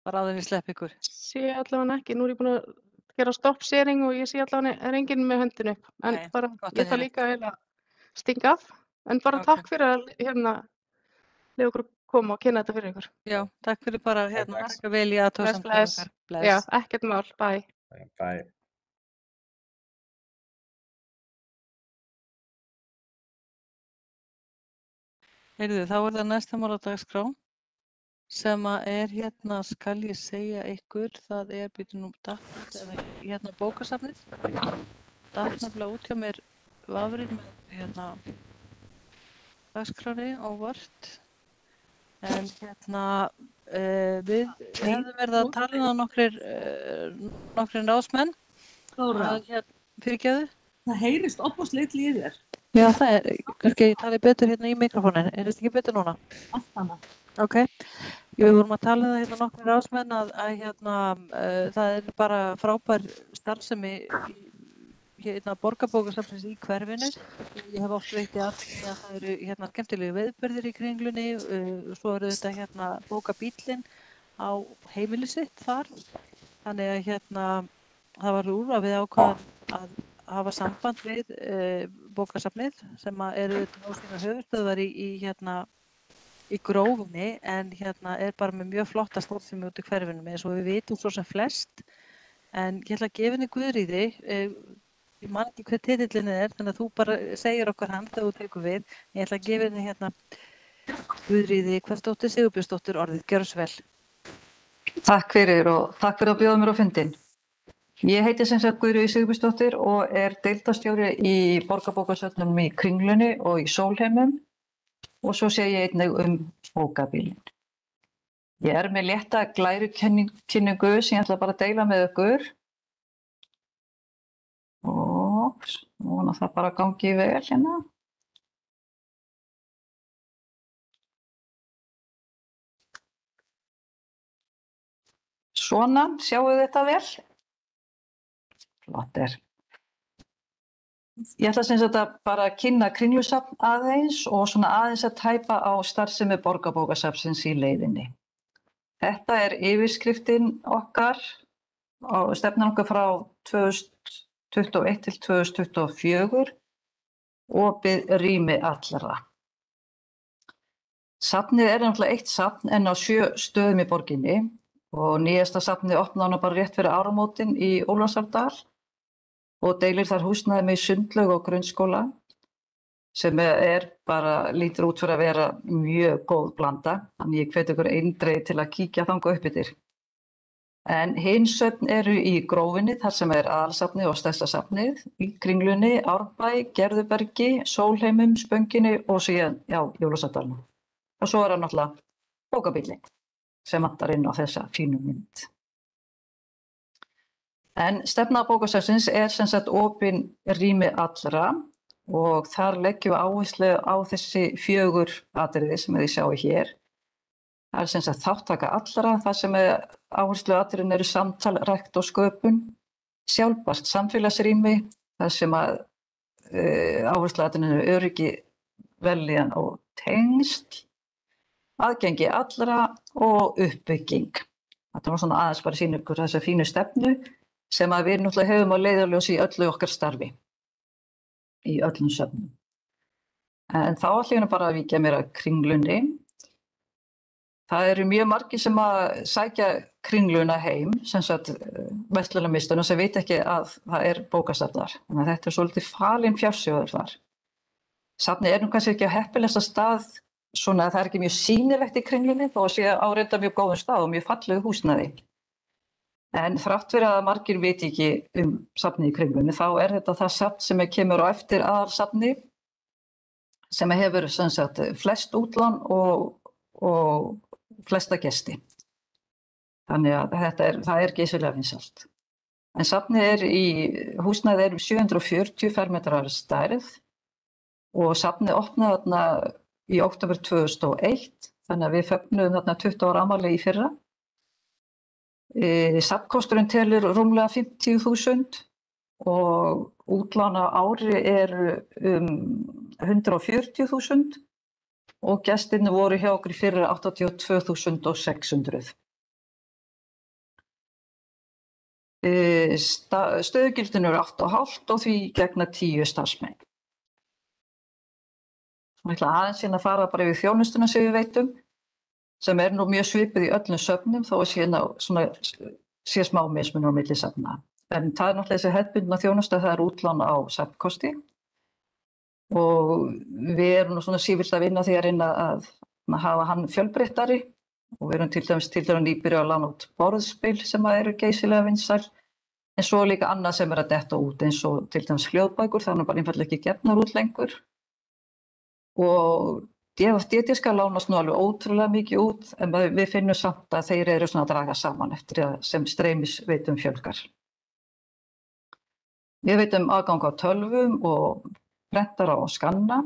Bara áður en ég slepp ykkur. Sé allavega ekki, nú er ég búin að gera stopp-sharing og ég sé allavega er enginn með höndin upp. En Nei, bara, gott að ég þarf heyra. líka eiginlega að stinga af. En bara Ok. takk fyrir að leyfa okkur að koma og kynna þetta fyrir ykkur. Já, takk fyrir bara Takk. taka vel í athugasemdir Bless. okkar. Já, Bless. ekkert mál, bye. Bye. Heyrðu, þá er það næsta mál á dagskrá sem að er skal ég segja ykkur, það er býtum nú datt bókasafnið. Datt nefnilega út hjá mér vafrinn með dagskráni óvart. En við hefðum verið að tala um það nokkrir ráðsmenn. Þóra, Fyrirgefðu? það heyrist opasleitli í þér, Já, það er, kannski ég tali betur í mikrofónin, er þetta ekki betur núna? allt hana. Ok, við vorum að tala um það nokkrir ráðsmenn að það er bara frábær starfsemi borgarbókasafnsins í hverfinu. Ég hef oft veitt í athygli að það eru skemmtilegu viðburðir í Kringlunni, svo eru þetta bókabíllinn á heimili sitt þar. Þannig að það var úr að við ákvaðum að hafa samband við bókasafnið sem eru á sína höfuðstöðvar í Grófinni en er bara með mjög flotta starfsemi út í hverfinu eins og við vitum svo sem flest. En ég ætla að gefa henni Guðríði, ég man ekki hver titillinn er, þannig að þú bara segir okkur hann þegar þú tekur við. Ég ætla að gefa henni Guðríði Hversdóttir Sigurbjörnsdóttir orðið, gjörðu svo vel. Takk fyrir og takk fyrir að bjóða mér á fundinn. Ég heiti sem sagt Guðríður Sigurbjörnsdóttir og er deildarstjóri í borgarbókasöfnum í Kringlunni og í Sólheimum og svo sé ég einnig bókabílinn. Ég er með létta glærukynningu sem ég ætla bara að deila með ykkur og vona það bara gangi vel hérna. Svona, sjáu þetta vel? Flott er. Ég ætla sem sagt að bara kynna Kringlusafn aðeins og svona aðeins að tæpa á starfsemi borgarbókasafnsins í leiðinni. Þetta er yfirskriftin okkar og stefnan okkar frá 2021 til 2024, opið rými allra. Safnið er náttúrulega eitt safn en á 7 stöðum í borginni og nýjasta safnið opnaði bara rétt fyrir áramótin í Ólafsárdal og deilir þar húsnæði með sundlaug og grunnskóla sem bara lítur út fyrir að vera mjög góð blanda. Þannig ég hvet ykkur eindregið til að kíkja þangað upp yfir. En hin söfn eru í Grófinni þar sem aðalsafnið og stærsta safnið, í Kringlunni, Árbæ, Gerðubergi, Sólheimum, Spönginni og síðan Jólasardalnum. Og svo það náttúrulega bókabíllinn sem vantar inn á þessa fínu mynd. En stefna bókasafnsins sem sagt opin rými allra og þar leggjum við áherslu á þessi 4 atriði sem þið sjáu hér. Það er sem sagt þáttaka allra, þar sem áhersluatriðin eru samtal, rækt og sköpun, sjálfbært samfélagsrými, þar sem áhersluatriðin eru öryggi, vellíðan og tengsl, aðgengi allra og uppbygging. Þetta var svona aðeins bara að sýna ykkur þessa fínu stefnu sem við náttúrulega hefum að leiðarljósi í öllu okkar starfi, í öllum söfnum. En þá ætlum ég bara að víkja mér að Kringlunni. Það eru mjög margir sem að sækja Kringluna heim, sem sagt verslunarmiðstöðina sem veit ekki að það bókasafn þar. Þannig að þetta er svolítið falinn fjársjóður þar. Safnið nú kannski ekki á heppilegasta stað, svona það ekki mjög sýnilegt í Kringlunni, þó að sé áreynda mjög góðum stað og mjög fallegu húsnæði. En þrátt fyrir að margir viti ekki safnið í Kringlunni, þá þetta það safn sem kemur á eftir aðalsafni, sem hefur sem sagt flest útlán og flesta gesti. Þannig að það geysilega vinsælt. En safnið í húsnæði 740 fermetrar stærð og safnið opnaði þarna í október 2001, þannig að við fögnuðum þarna 20 ára afmæli í fyrra. Safnkosturinn telur rúmlega 50.000 og útlána ári eru 140.000 og gestirnir voru hjá okkur í fyrra 82.600. Stöðugildin eru 8,5 og því gegna 10 starfsmenn. Ég ætla aðeins að fara bara yfir þjónustuna sem við veitum, sem nú mjög svipið í öllum söfnum þó að sé smá mismunur á milli safna. En það náttúrulega þessi hefðbundna þjónusta, það útlán á safnkosti og við erum nú sífellt að vinna því að reyna að hafa hann fjölbreyttari og við erum til dæmis nýbyrjuð að lána út borðspil sem eru geysilega vinsæl, en svo líka annað sem að detta út eins og til dæmis hljóðbækur, það bara einfaldlega ekki gefnar út lengur. Og DFD-diskar lánast nú alveg ótrúlega mikið út, en við finnum samt að þeir eru að draga saman eftir sem streymisveitum fjölgar. Við veitum aðgang á tölvum og prentara og skanna.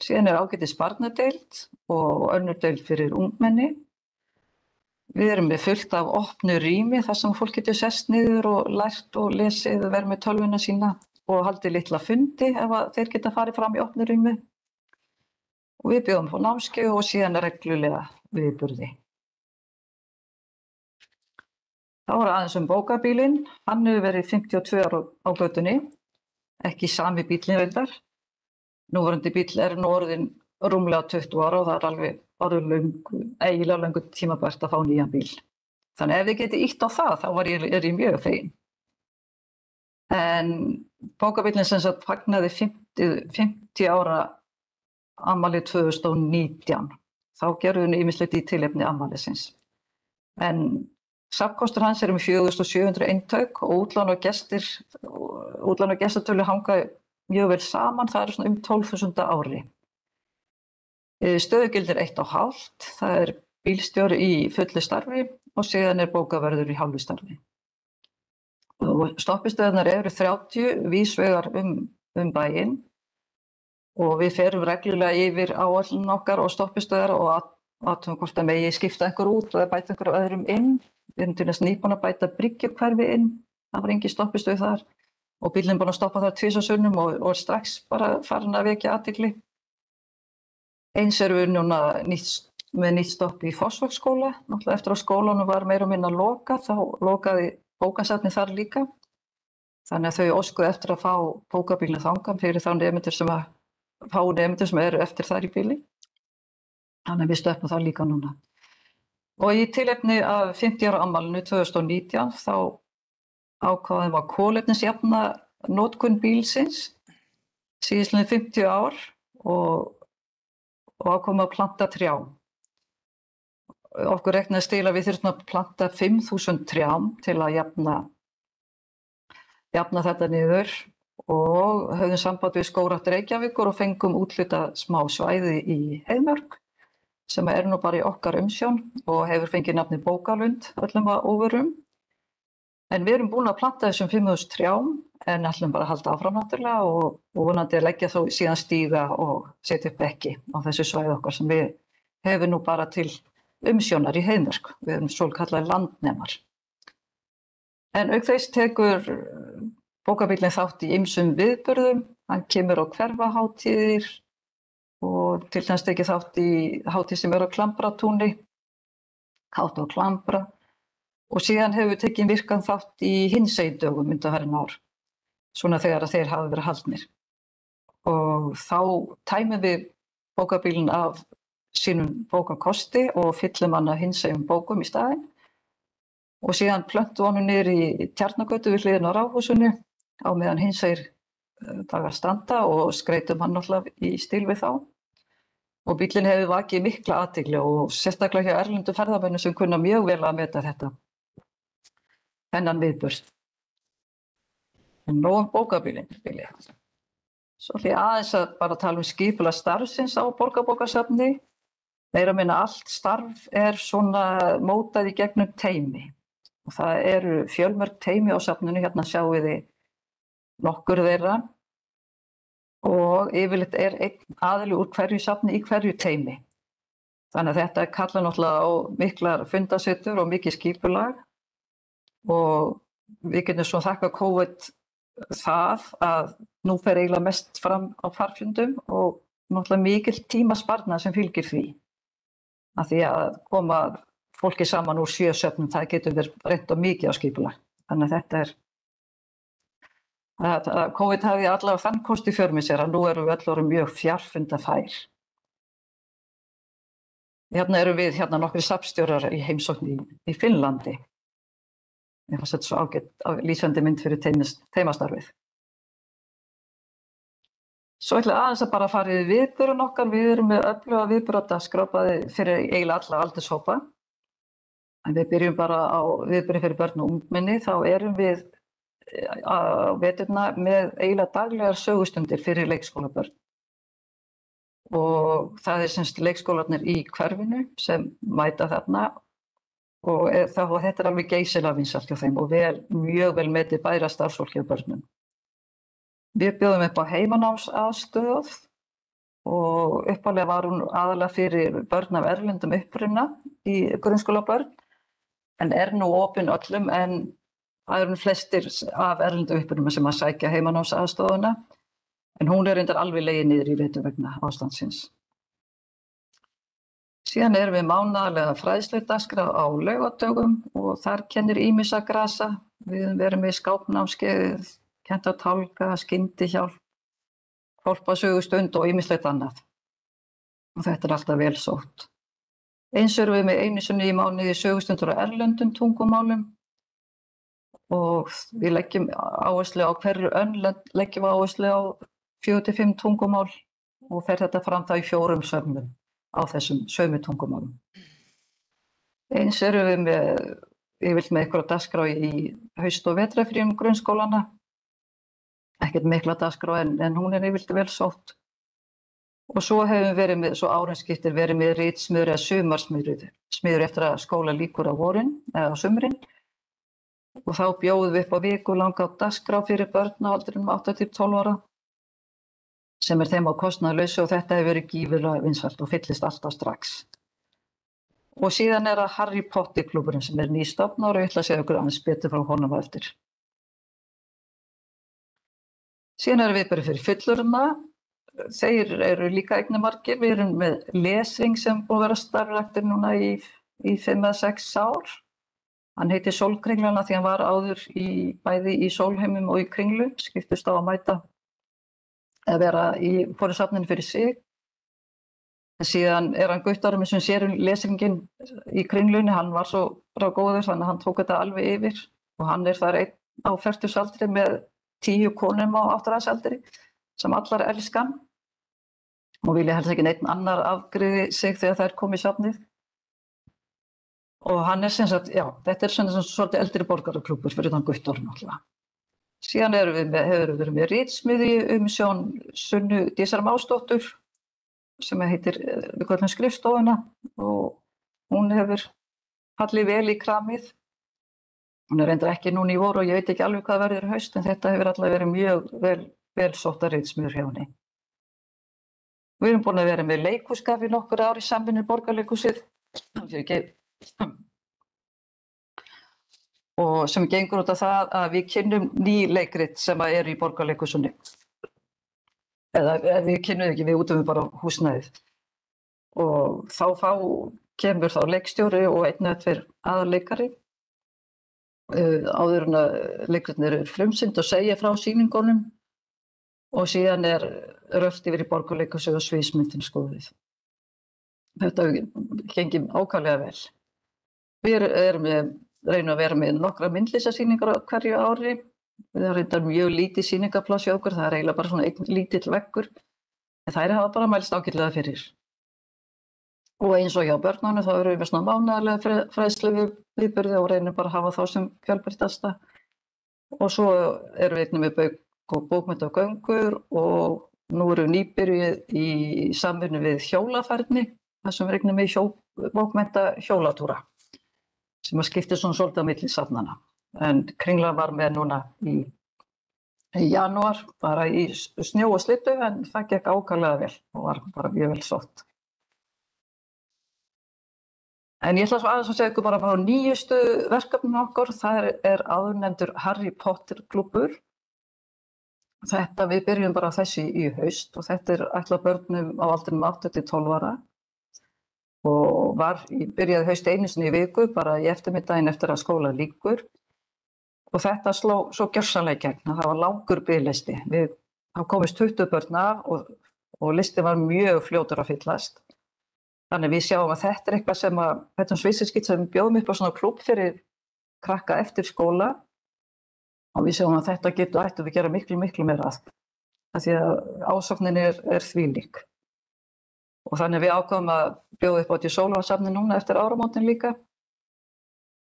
Síðan ágætis barnadeild og önnur deild fyrir ungmenni. Við erum með fullt af opnu rými þar sem fólk getur sest niður og lært og lesið og verið með tölvuna sína og haldið litla fundi ef þeir geta farið fram í opnu rými. Og við bjóðum á námskeið og síðan reglulega viðburði. Þá aðeins bókabílinn. Hann hefur verið 52 ára á götunni, ekki sami bíllinn reyndar. Núverandi bíll nú orðinn rúmlega 20 ára og það alveg eiginlega löngu tímabært að fá nýjan bíl. Þannig ef þið getið ýtt á það, þá er ég mjög fegin. En bókabíllinn sem sagt fagnaði 50 ára afmæli 2019. Þá gerðum við ýmislegt í tilefni afmælisins. En safnkostur hans með 4.700 eintök og útlán og gestatölu hanga mjög vel saman, það eru 12.000 á ári. Stöðugildi 1,5, það bílstjóri í fullu starfi og síðan bókavörður í hálfu starfi. Og stoppistöðunar eru 30 vísvegar bæinn og við ferum reglulega yfir áætlun okkar og stoppistöðar og athugum hvort að megi skipta einhver út og bæta einhver öðrum inn. Við erum til þess nýbúin að bæta Bryggjukverfi inn, það var engin stoppistöð þar og bíllinn búinn að stoppa þar 2 sinnum og strax bara farin að vekja athygli. Eins erum við núna með nýtt stopp í Fossvogsskóla, náttúrulega eftir að skólanum var meira og minna lokað, þá lokaði bókasafnið þar líka. Þannig að þau óskuðu eftir að fá bókabílinn þangað fyrir þá nemendur sem eru eftir þar í bíli. Þannig að við stöppum það líka núna. Og í tilefni af 50 ára afmælinu 2019 þá ákváðum að kolefnisjafna notkun bílsins síðastliðin 50 ár og ákváðum að planta trjám. Okkur reiknaðist til að við þurftum að planta 5.000 trjám til að jafna þetta niður og höfðum samband við Skógrækt Reykjavíkur og fengum úthlutað smá svæði í Heiðmörk sem nú bara í okkar umsjón og hefur fengið nafnið Bókalund öllum að óvörum. En við erum búin að planta þessum 5.000 trjám en ætlum bara að halda áfram náttúrulega og vonandi að leggja þó síðan stíga og setja upp bekki á þessu svæði okkar sem við hefum nú bara til umsjónar í Heiðmörk. Við erum svokallaðir landnemar. En auk þess tekur bókabíllinn þátt í ýmsum viðburðum. Hann kemur á hverfahátíðir og til dæmis tekið þátt í hátíð sem á Klambratúni, Kátt og Klambra og síðan hefur tekið virkan þátt í hinsegin dögum undanfarin ár, svona þegar þeir hafa verið haldnir. Og þá tæmum við bókabílinn af sínum bókakosti og fyllum hann af hinsegin bókum í staðinn og síðan plöntum honum niður í Tjarnargötu við hliðina á Ráðhúsinu á meðan hinsegir dagar standa og skreytum hann náttúrulega í stíl við þá. Og bíllinn hefur vakið mikla athygli og sérstaklega hjá erlendum ferðamönnum sem kunna mjög vel að meta þennan viðburð. En nóg bókabílinn. Svo ætla ég aðeins að bara tala skipulag starfsins á Borgarbókasafni. Meira að minna allt starf svona mótað í gegnum teymi. Og það eru fjölmörg teymi á safninu, hérna sjáum við nokkur þeirra. og yfirleitt einn aðili úr hverju safni í hverju teymi. Þannig að þetta kallar náttúrulega á miklar fundasetur og mikið skipulag og við getum svo þakka COVID það að nú fer eiginlega mest fram á farfundum og náttúrulega mikil tímasparnað sem fylgir því. Af því að koma fólki saman úr 7 söfnum, það getur verið reynt og mikið á skipulag. Þannig að þetta COVID hafði allavega þann kost í för með sér að nú erum við öll orðin mjög fjarfundafær. Hérna erum við nokkrir safnstjórar í heimsókn í Finnlandi. Ég fannst þetta svo ágætt lýsandi mynd fyrir teymastarfið. Svo ætla aðeins að bara fara í viðburðun okkar. Við erum með öfluga viðburðardagskrá fyrir eiginlega alla aldurshópa. En við byrjum bara á viðburði fyrir börn og ungmenni. Þá erum við á veturna með eiginlega daglegar sögustundir fyrir leikskólabörn. Og það semst leikskólarnir í hverfinu sem mæta þarna og þetta alveg geysilega vinsælt hjá þeim og mjög vel metið bæra starfsfólki á börnum. Við bjóðum upp á heimanámsaðstöð og upphaflega var hún aðalega fyrir börn af erlendum uppruna í grunnskólabörn en nú opin öllum en það eru flestir af erlendum uppruna sem að sækja heimanámsaðstöðuna. En hún reyndar alveg legið niður í vetur vegna ástandsins. Síðan erum við mánaðarlega fræðsludagskrá á laugardögum og þar kennir ýmissa grasa. Við erum með skápnámskeið, kennt að tálka, skyndihjálp, hvolpasögustund og ýmislegt annað. Og þetta alltaf vel sótt. Eins erum við með einu sinni í mánuði sögustundur á erlendum tungumálum og við leggjum áherslu á hverju leggjum við áherslu á 4-5 tungumál og fer þetta fram þá í 4 söfnum á þessum sömu tungumálum. Eins erum við með einhverja dagskrá í haust- og vetrarfríum grunnskólana. Ekkert mikla dagskrá en hún yfirleitt vel sótt. Og svo hefum við verið með, svo árin skiptir verið með ritsmiður eða sumarsmiður eftir að skóla lýkur á vorin eða á sumrin. Og þá bjóðum við upp á vikulanga dagskrá fyrir börn á aldrinum 8-12 ára sem þeim á kostnaðarlausu og þetta hefur verið gífurlega vinsælt og fyllist alltaf strax. Og síðan það Harry Potter klúbburinn sem nýstofnaður og ég ætla að segja ykkur aðeins betur frá honum á eftir. Síðan við bara fyrir fullorðna. Þeir eru líka eignamargir. Við erum með lesring sem búið að vera starfræktur núna í 5-6 ár. Hann heitir Sólkringlana því hann var áður bæði í Sólheimum og í Kringlu, skiptust á að mæta að vera í hvoru safninu fyrir sig. En síðan hann Guttormur sem sér lesringin í Kringlunni, hann var svo bra góður þannig að hann tók þetta alveg yfir og hann þar einn á 40-aldri með 10 konum á 8-aldri sem allar elskan og vilja helst ekki neitt annar afgreiði sig þegar þær komu í safnið. Og hann sem sagt, já, þetta svolítið eldri borgaraklúbbur fyrir þann Guttorm alltaf. Síðan hefur við verið með ritsmiði umsjón Sunnu Dísar Másdóttur sem heitir við köllum skrifstofuna og hún hefur fallið vel í kramið. Hún reyndar ekki núna í vor og ég veit ekki alveg hvað verður í haust en þetta hefur alltaf verið mjög vel sótta ritsmiður hjá henni. Við erum búin að vera með leikhússkap í nokkur ár í samvinnu Borgarleikhúsið. Og sem gengur út af það að við kynnum ný leikrit sem eru í Borgarleikhúsinu. Eða við kynnum ekki, við útum bara húsnæðið. Og þá kemur þá leikstjóri og einn eða 2 aðalleikari. Áður en að leikritnir eru frumsýnd og segja frá sýningunum. Og síðan rölt yfir í Borgarleikhúsið og sviðsmyndin skoðuð. Þetta gengir ákaflega vel. Við reynum að vera með nokkra myndlistasýningar á hverju ári. Það reyndar mjög lítið sýningapláss hjá okkur, það eiginlega bara svona einn lítill veggur. En þær hafa bara mælst ágætlega fyrir. Og eins og hjá börnunum þá erum við með svona mánaðarlega fræðsluviðburði og reynum bara að hafa þá sem fjölbreyttasta. Og svo erum við einnig með bókmenntagöngur og nú erum við nýbyrjuð í samvinnu við hjólafærni, þar sem við reynum með bókmenntahjólatúra. Sem skiptir svona svolítið á milli safnana. En Kringla var með núna í í janúar, bara í snjó og slyddu, en það gekk ákaflega vel og var bara mjög vel sótt. En ég ætla svo aðeins að segja ykkur bara frá nýjustu verkefnum okkar. Það er áðurnefndur Harry Potter klúbbur. Við byrjum bara á þessu í haust og þetta er ætlað börnum á aldrinum 8 til 12 ára og byrjaði haust einu sinni í viku, bara í eftirmiddaginn eftir að skóla lýkur. Og þetta sló svo gjörsamlega í gegn, það var langur biðlisti. Það komist 20 börn af og listi var mjög fljótur að fyllast. Þannig við sjáum að þetta er eitthvað þetta er svissinskitt sem við bjóðum upp á svona klúbb fyrir krakka eftir skóla og við sjáum að þetta ættum við gera miklu meira af því að ásóknin er þvílík. Og þannig við ákváðum að bjóða upp á til sólarvatnssafni núna eftir áramótin líka.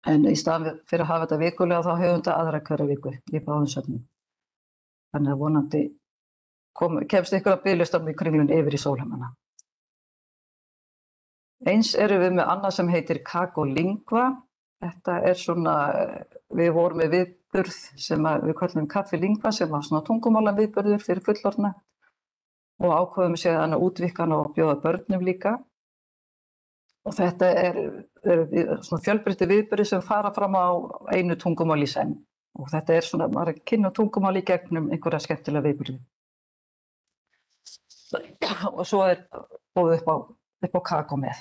En í staðan fyrir að hafa þetta vikulega þá höfum þetta aðra hverja viku í báðum söfnum. Þannig að vonandi kemst ykkur að biðlistan í Kringlunni yfir í Sólheimana. Eins erum við með annað sem heitir Kakolingva. Þetta er svona, við vorum með viðburð sem við köllum Kaffilingva sem var svona tungumálaviðburður fyrir fullorðna og ákváðum síðan að útvíkka hann og bjóða börnum líka. Og þetta er svona fjölbreyttir viðburðir sem fara fram á einu tungumáli í senn. Og þetta er svona, maður kynna tungumáli í gegnum einhverja skemmtilega viðburði. Og svo er boðið upp á kakó með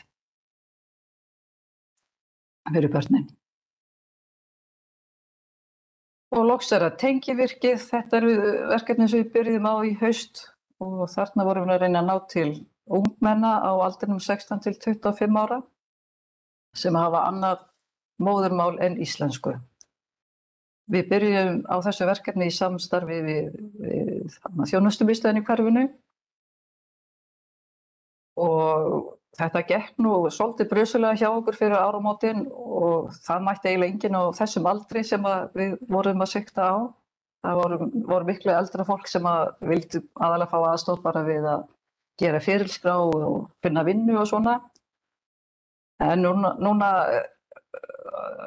fyrir börnin. Og loks er það tengivirkið. Þetta eru verkefni sem við byrjuðum á í haust og þarna vorum við að reyna að ná til ungmenna á aldrinum 16 til 25 ára sem hafa annað móðurmál en íslensku. Við byrjum á þessu verkefni í samstarfi við þjónustumiðstöðin í hverfinu og þetta gekk nú svolítið brösulega hjá okkur fyrir áramótin og það mætti eiginlega enginn á þessum aldri sem við vorum að sikta á. Það voru miklu eldra fólk sem vildi aðalega fá aðstoð bara við að gera ferilskrá og finna vinnu og svona. En núna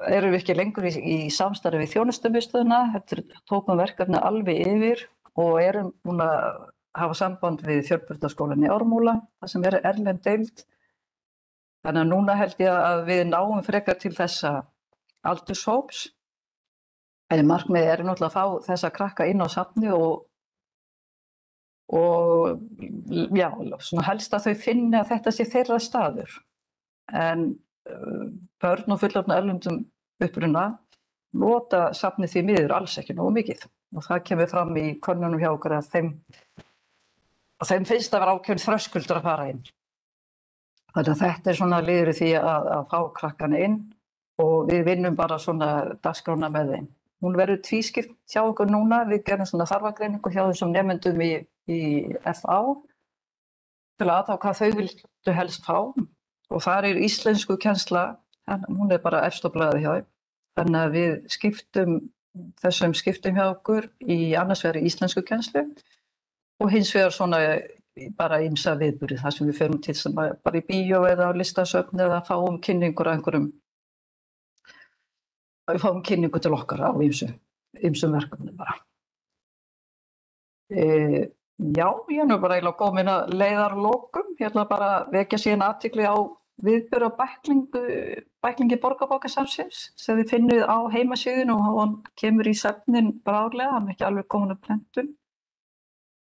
erum við ekki lengur í samstarfi við þjónustumiðstöðina. Þetta tókum verkefni alveg yfir og erum núna að hafa samband við Fjölbrautaskólann í Ármúla, það sem er erlend deild. Þannig að núna held ég að við náum frekar til þessa aldurshóps. En markmiðið er náttúrulega að fá þessa krakka inn á safni og já, svona helst að þau finni að þetta sé þeirra staður. En börn og fullorðna erlendum uppruna nota safnið því miður alls ekki nógu mikið. Og það kemur fram í könnunum hjá okkur að þeim finnst að vera ákveðinn þröskuldur að fara inn. Þannig að þetta er svona liður í því að fá krakkana inn og við vinnum bara svona dagskrána með þeim. Hún verður tvískipt hjá okkur núna. Við gerum svona þarfagreiningu hjá þessum nemendum í FA til að aðtaka hvað þau vildu helst fá. Og þar er íslensku kennsla, hún er bara efst á blaði hjá. Þannig að við skiptum hjá okkur í annars vegar íslensku kennslu og hins vegar svona bara ýmsa viðburði þar sem við förum til sem bara í bíó eða á listasöfn eða fáum kynningur á einhverjum. Við fáum kynningu til okkar á ýmsum verkefnum bara. Já, ég er nú bara eiginlega komin að leiðarlokum. Ég ætla bara að vekja síðan athygli á viðburð á bæklingi Borgarbókasafnsins sem þið finnið á heimasíðunni og hann kemur í safnin bráðlega, hann er ekki alveg komin að prentun.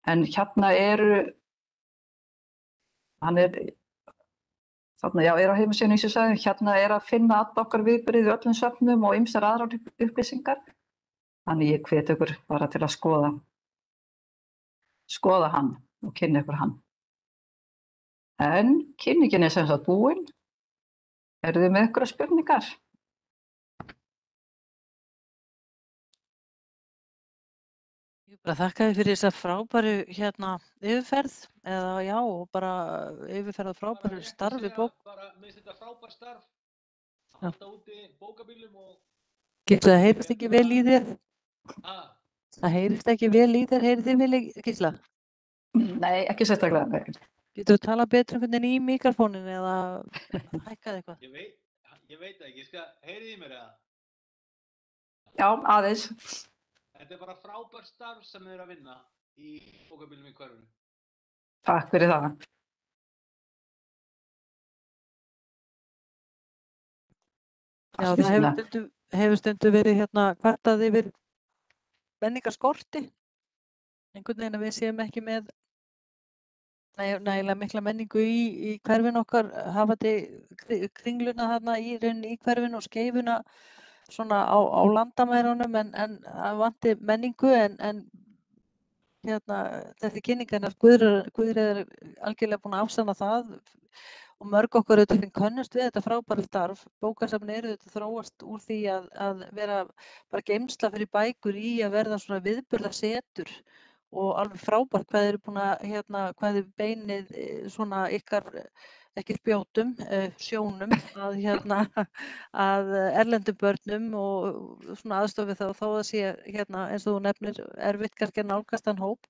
En hérna Þarna er á heimasíðunni sem ég sagði, hérna er að finna all okkar viðburði í öllum söfnum og ýmsar aðrar upplýsingar. Þannig ég hvet ykkur bara til að skoða hann og kynna ykkur hann. En kynningin er sem sagt búin. Eruð þið með ykkur spurningar? Ég bara þakka þér fyrir þessa frábæru yfirferð og bara yfirferð á frábæru starfi bók. Mér finnst þetta frábært starf. Já. Alltaf úti bókabílum og... Gísla, það heyrist ekki vel í þér? Það heyrist ekki vel í þér, heyrið þið vel í Gísla? Nei, ekki sérstaklega. Getur þú talað betur einhvern veginn í mikrofónin eða hækkað eitthvað? Ég veit það ekki, heyrið í mér eða? Já, aðeins. Þetta bara frábært starf sem þið að vinna í bókabílnum í hverfinu. Takk fyrir það. Já, það hefur stundum verið kvartað yfir menningarskorti. Einhvern veginn að við séum ekki með nægilega mikla menningu í hverfinu okkar, hafandi kringluna þarna í rauninni í hverfinu og skeifuna svona á landamærunum en það vanti menningu en þessi kynning hennar Guðríðar er algjörlega búin að afsanna það og mörg okkur auðvitað könnust við þetta frábæra starf. Bókasafnið eru auðvitað þróast úr því að vera bara geymsla fyrir bækur í að verða svona viðburðasetur og alveg frábært hvað eru búin að hvað þið beinið svona ykkar ekki spjótum, sjónum að erlendum börnum og svona aðstofi þá það sé eins og þú nefnir erfitt kannski að nálgast þann hóp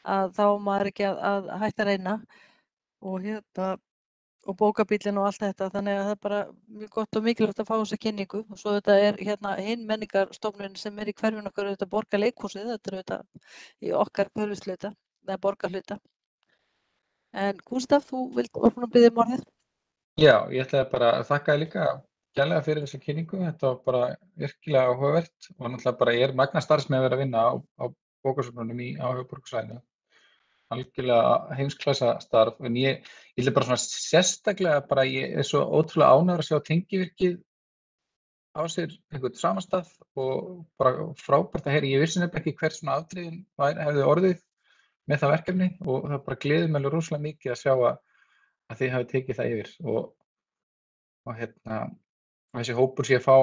að þá maður ekki að hætta að reyna og bókabíllinn og allt þetta, þannig að það er bara mjög gott og mikilvægt að fá þessa kynningu og svo þetta er hinn menningarstofnunin sem er í hverfinu okkar auðvitað Borgarleikhúsið, þetta er auðvitað í okkar hverfishluta eða borgarhluta. En Gústaf, þú vilt opna og biðja orðið? Já, ég ætlaði bara að þakka þér líka kærlega fyrir þessa kynningu, þetta var bara virkilega áhugavert og náttúrulega bara ég er magna starf sem ég hef verið að vinna á bókasafnunum á höfuðborgarsvæðinu. Algjörlega heimsklassa starf, en ég ætla bara svona sérstaklega bara ég er svo ótrúlega ánægður að sjá tengivirkið á sér einhvern samastað og bara frábært að heyra, ég vissi nefnilega ekki hver svona afdrifin hefði orðið með það verkefni og það bara gleður mig alveg rosalega mikið að sjá að þið hafi tekið það yfir og þessi hópur sé að fá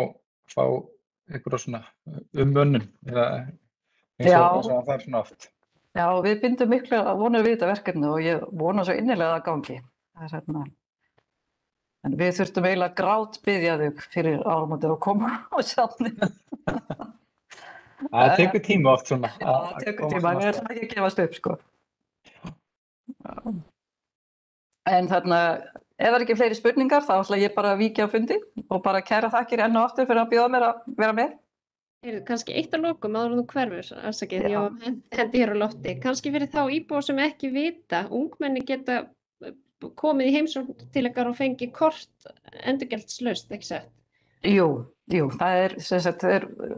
einhverja svona umönnun eða eins og það er svona oft. Já, við bindum mikla vonir við þetta verkefni og ég vona svo innilega að gangi. Það er en við þurftum eiginlega grátbiðja þig fyrir áramótin að koma á safnið. Það tekur tíma oft svona. Já, það tekur tíma, við erum ekki að gefast upp, sko. En ef það er ekki fleiri spurningar, þá ætla ég bara að víkja á fundi og bara kæra þakkir enn og aftur fyrir að bjóða mér að vera með. Kannski eitt að lokum áður en þú hverfur, afsakið, ég hendi hér á lofti. Kannski fyrir þá íbúa sem ekki vita, ungmenni geta komið í heimsókn til ykkar og fengið kort endurgjaldslaust, ekki satt? Jú, það er,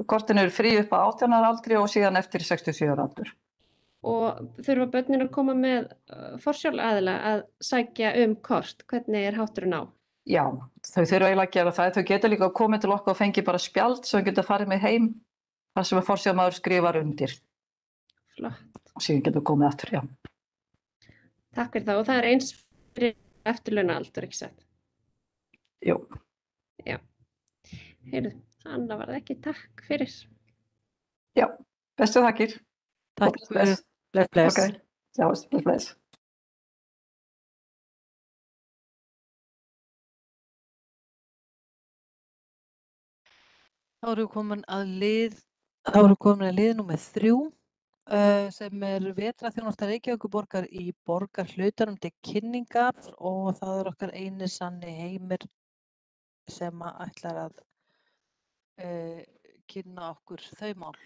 kortin eru frí upp á 18 ára aldri og síðan eftir 67 ára aldur. Og þurfa börnin að koma með forsjálaðila að sækja kort, hvernig er hátturinn á? Já, þau þurfa eiginlega að gera það. Þau geta líka komið til okkar og fengið bara spjald sem þau geta farið með heim þar sem forsjámaður skrifar undir. Flott. Og síðan getur komið aftur, já. Takk fyrir það og það er eins fyrir eftirlaunaaldur, ekki satt? Jú. Já. Heyrðu, annað var það ekki. Takk fyrir. Já, bestu þakkir. Takk fyrir. Bless. Ok, já, bless. Þá erum við komin að lið númer 3 sem er vetrarþjónusta Reykjavíkurborgar í borgarhlutanum til kynningar og það er okkar eini sanni Heimir sem ætlar að kynna okkur þau mál.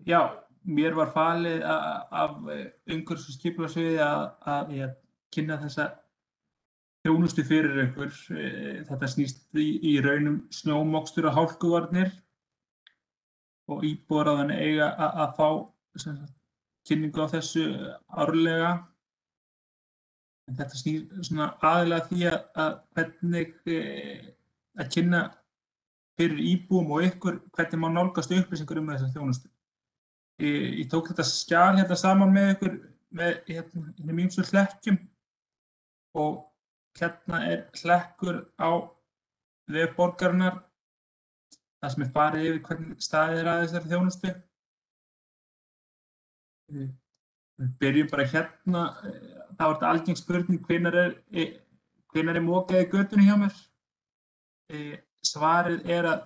Já, mér var falið af umhverfis- og skipulagssviði að kynna þessa þjónustu fyrir ykkur. Þetta snýst í raunum snjómokstur og hálkuvarnir og íbúar eiga að fá kynningu á þessu árlega. En þetta snýr svona aðallega því að hvernig að kynna fyrir íbúum og ykkur hvernig má nálgast upplýsingar þessa þjónustu. Ég tók þetta skjal saman með ykkur með hinum ýmsu hlekkjum og hérna er hlekkur á vef borgarinnar þar sem er farið yfir hvernig staðið er að þessari þjónustu. Við byrjum bara hérna, þá er þetta algeng spurning hvenær er mokað í götunni hjá mér. Svarið er að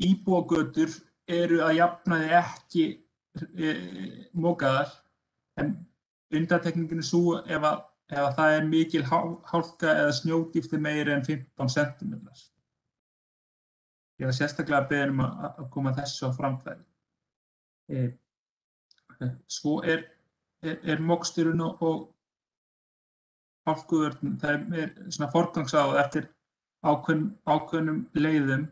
íbúagötur eru að jafnaði ekki mokaðar, en undantekningin er sú ef það er mikil hálka eða snjódýpti meiri en 15 cm. Ég var sérstaklega beðinn að koma þessu á framfæri. Svo er moksturinn og hálkuvörn, það er svona forgangsáð eftir ákveðnum leiðum.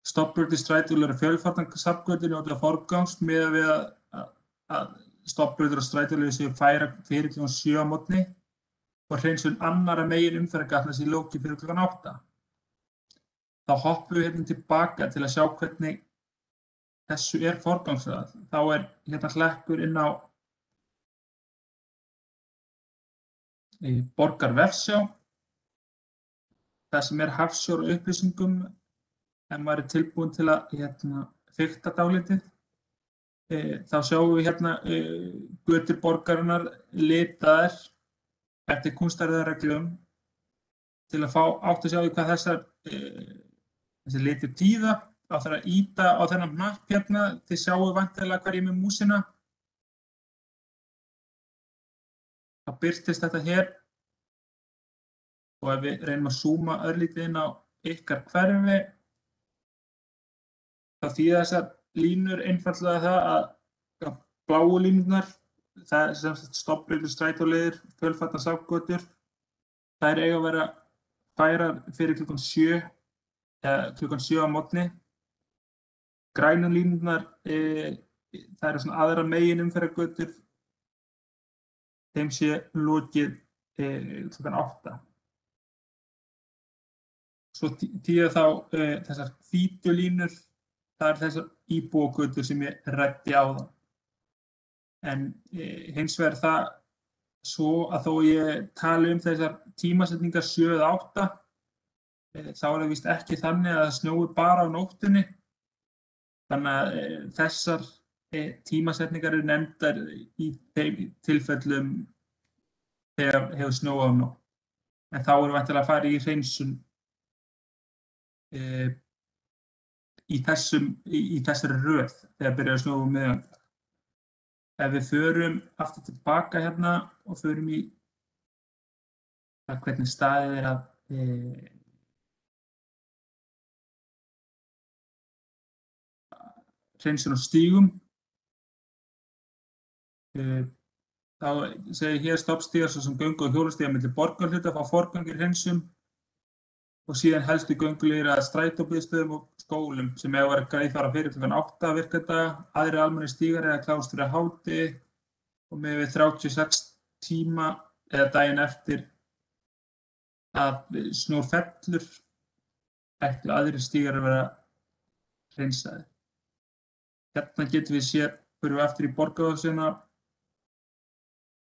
Stofnbrautir strætólar og fjölfarnarsamgöngur njóta forgangs miðað við að stofnbrautir og strætólar séu færa fyrir kl. 7 á morgni og hreinsun annarra megin umferðargatna sé lokið fyrir kl. 8. Þá hoppum við hérna tilbaka til að sjá hvernig þessu er forgangsraðað. Þá er hérna hlekkur inn á borgarvefsjá, það sem er hafsjór og upplýsingum en maður er tilbúin til að fikta dálítið. Þá sjáum við hérna götur borgarinnar litaðar eftir kúnstærðarreglum til að fá átt að sjá því hvað þessi litur þýða. Þá þarf að ýta á þennan hnapp hérna, þið sjáu væntanlega hvar ég er með músina. Þá birtist þetta hér og ef við reynum að zooma örlítið inn á ykkar hverfi þá þýða þessar línur einfaldlega það að bláu línurnar, það er sem sagt stofnbrautir, strætóleiðir, fjölfarnarsamgöngur, þær eiga að vera færar fyrir kl. 7 eða kl. 7 á morgni. Grænu línurnar, það eru svona aðra megin umferðargötur, þeim sé lokið kl. 8. Svo þýða þá þessar hvítu línur, það er þessar íbúagötur sem ég ræddi áðan. En hins vegar það svo að þó ég tali þessar tímasetningar 7 eða 8, þá er það víst ekki þannig að það snjói bara á nóttunni. Þannig að þessar tímasetningar eru nefndar í þeim tilfellum þegar hefur snjóað á nótt. En þá er væntanlega að fara í hreinsun í þessari röð þegar byrjar að snjóa miðjandag. Ef við förum aftur tilbaka hérna og förum í hvernig staðið er að hreinsun á stígum, þá segir hér stoppstígar svo sem göngu- og hjólastígar milli borgarhluta fá forgang í hreinsun og síðan helstu gönguleiðir að strætómiðstöðvum og skólum sem eiga að vera greiðfærar fyrir kl. 8 virkadag, aðrir almennir stígar eiga að klárast fyrir hádegi og með við 36 tíma eða daginn eftir að snjór fellur ættu aðrir stígar að vera hreinsaðir. Hérna getum við séð, förum við aftur í borgarráðsina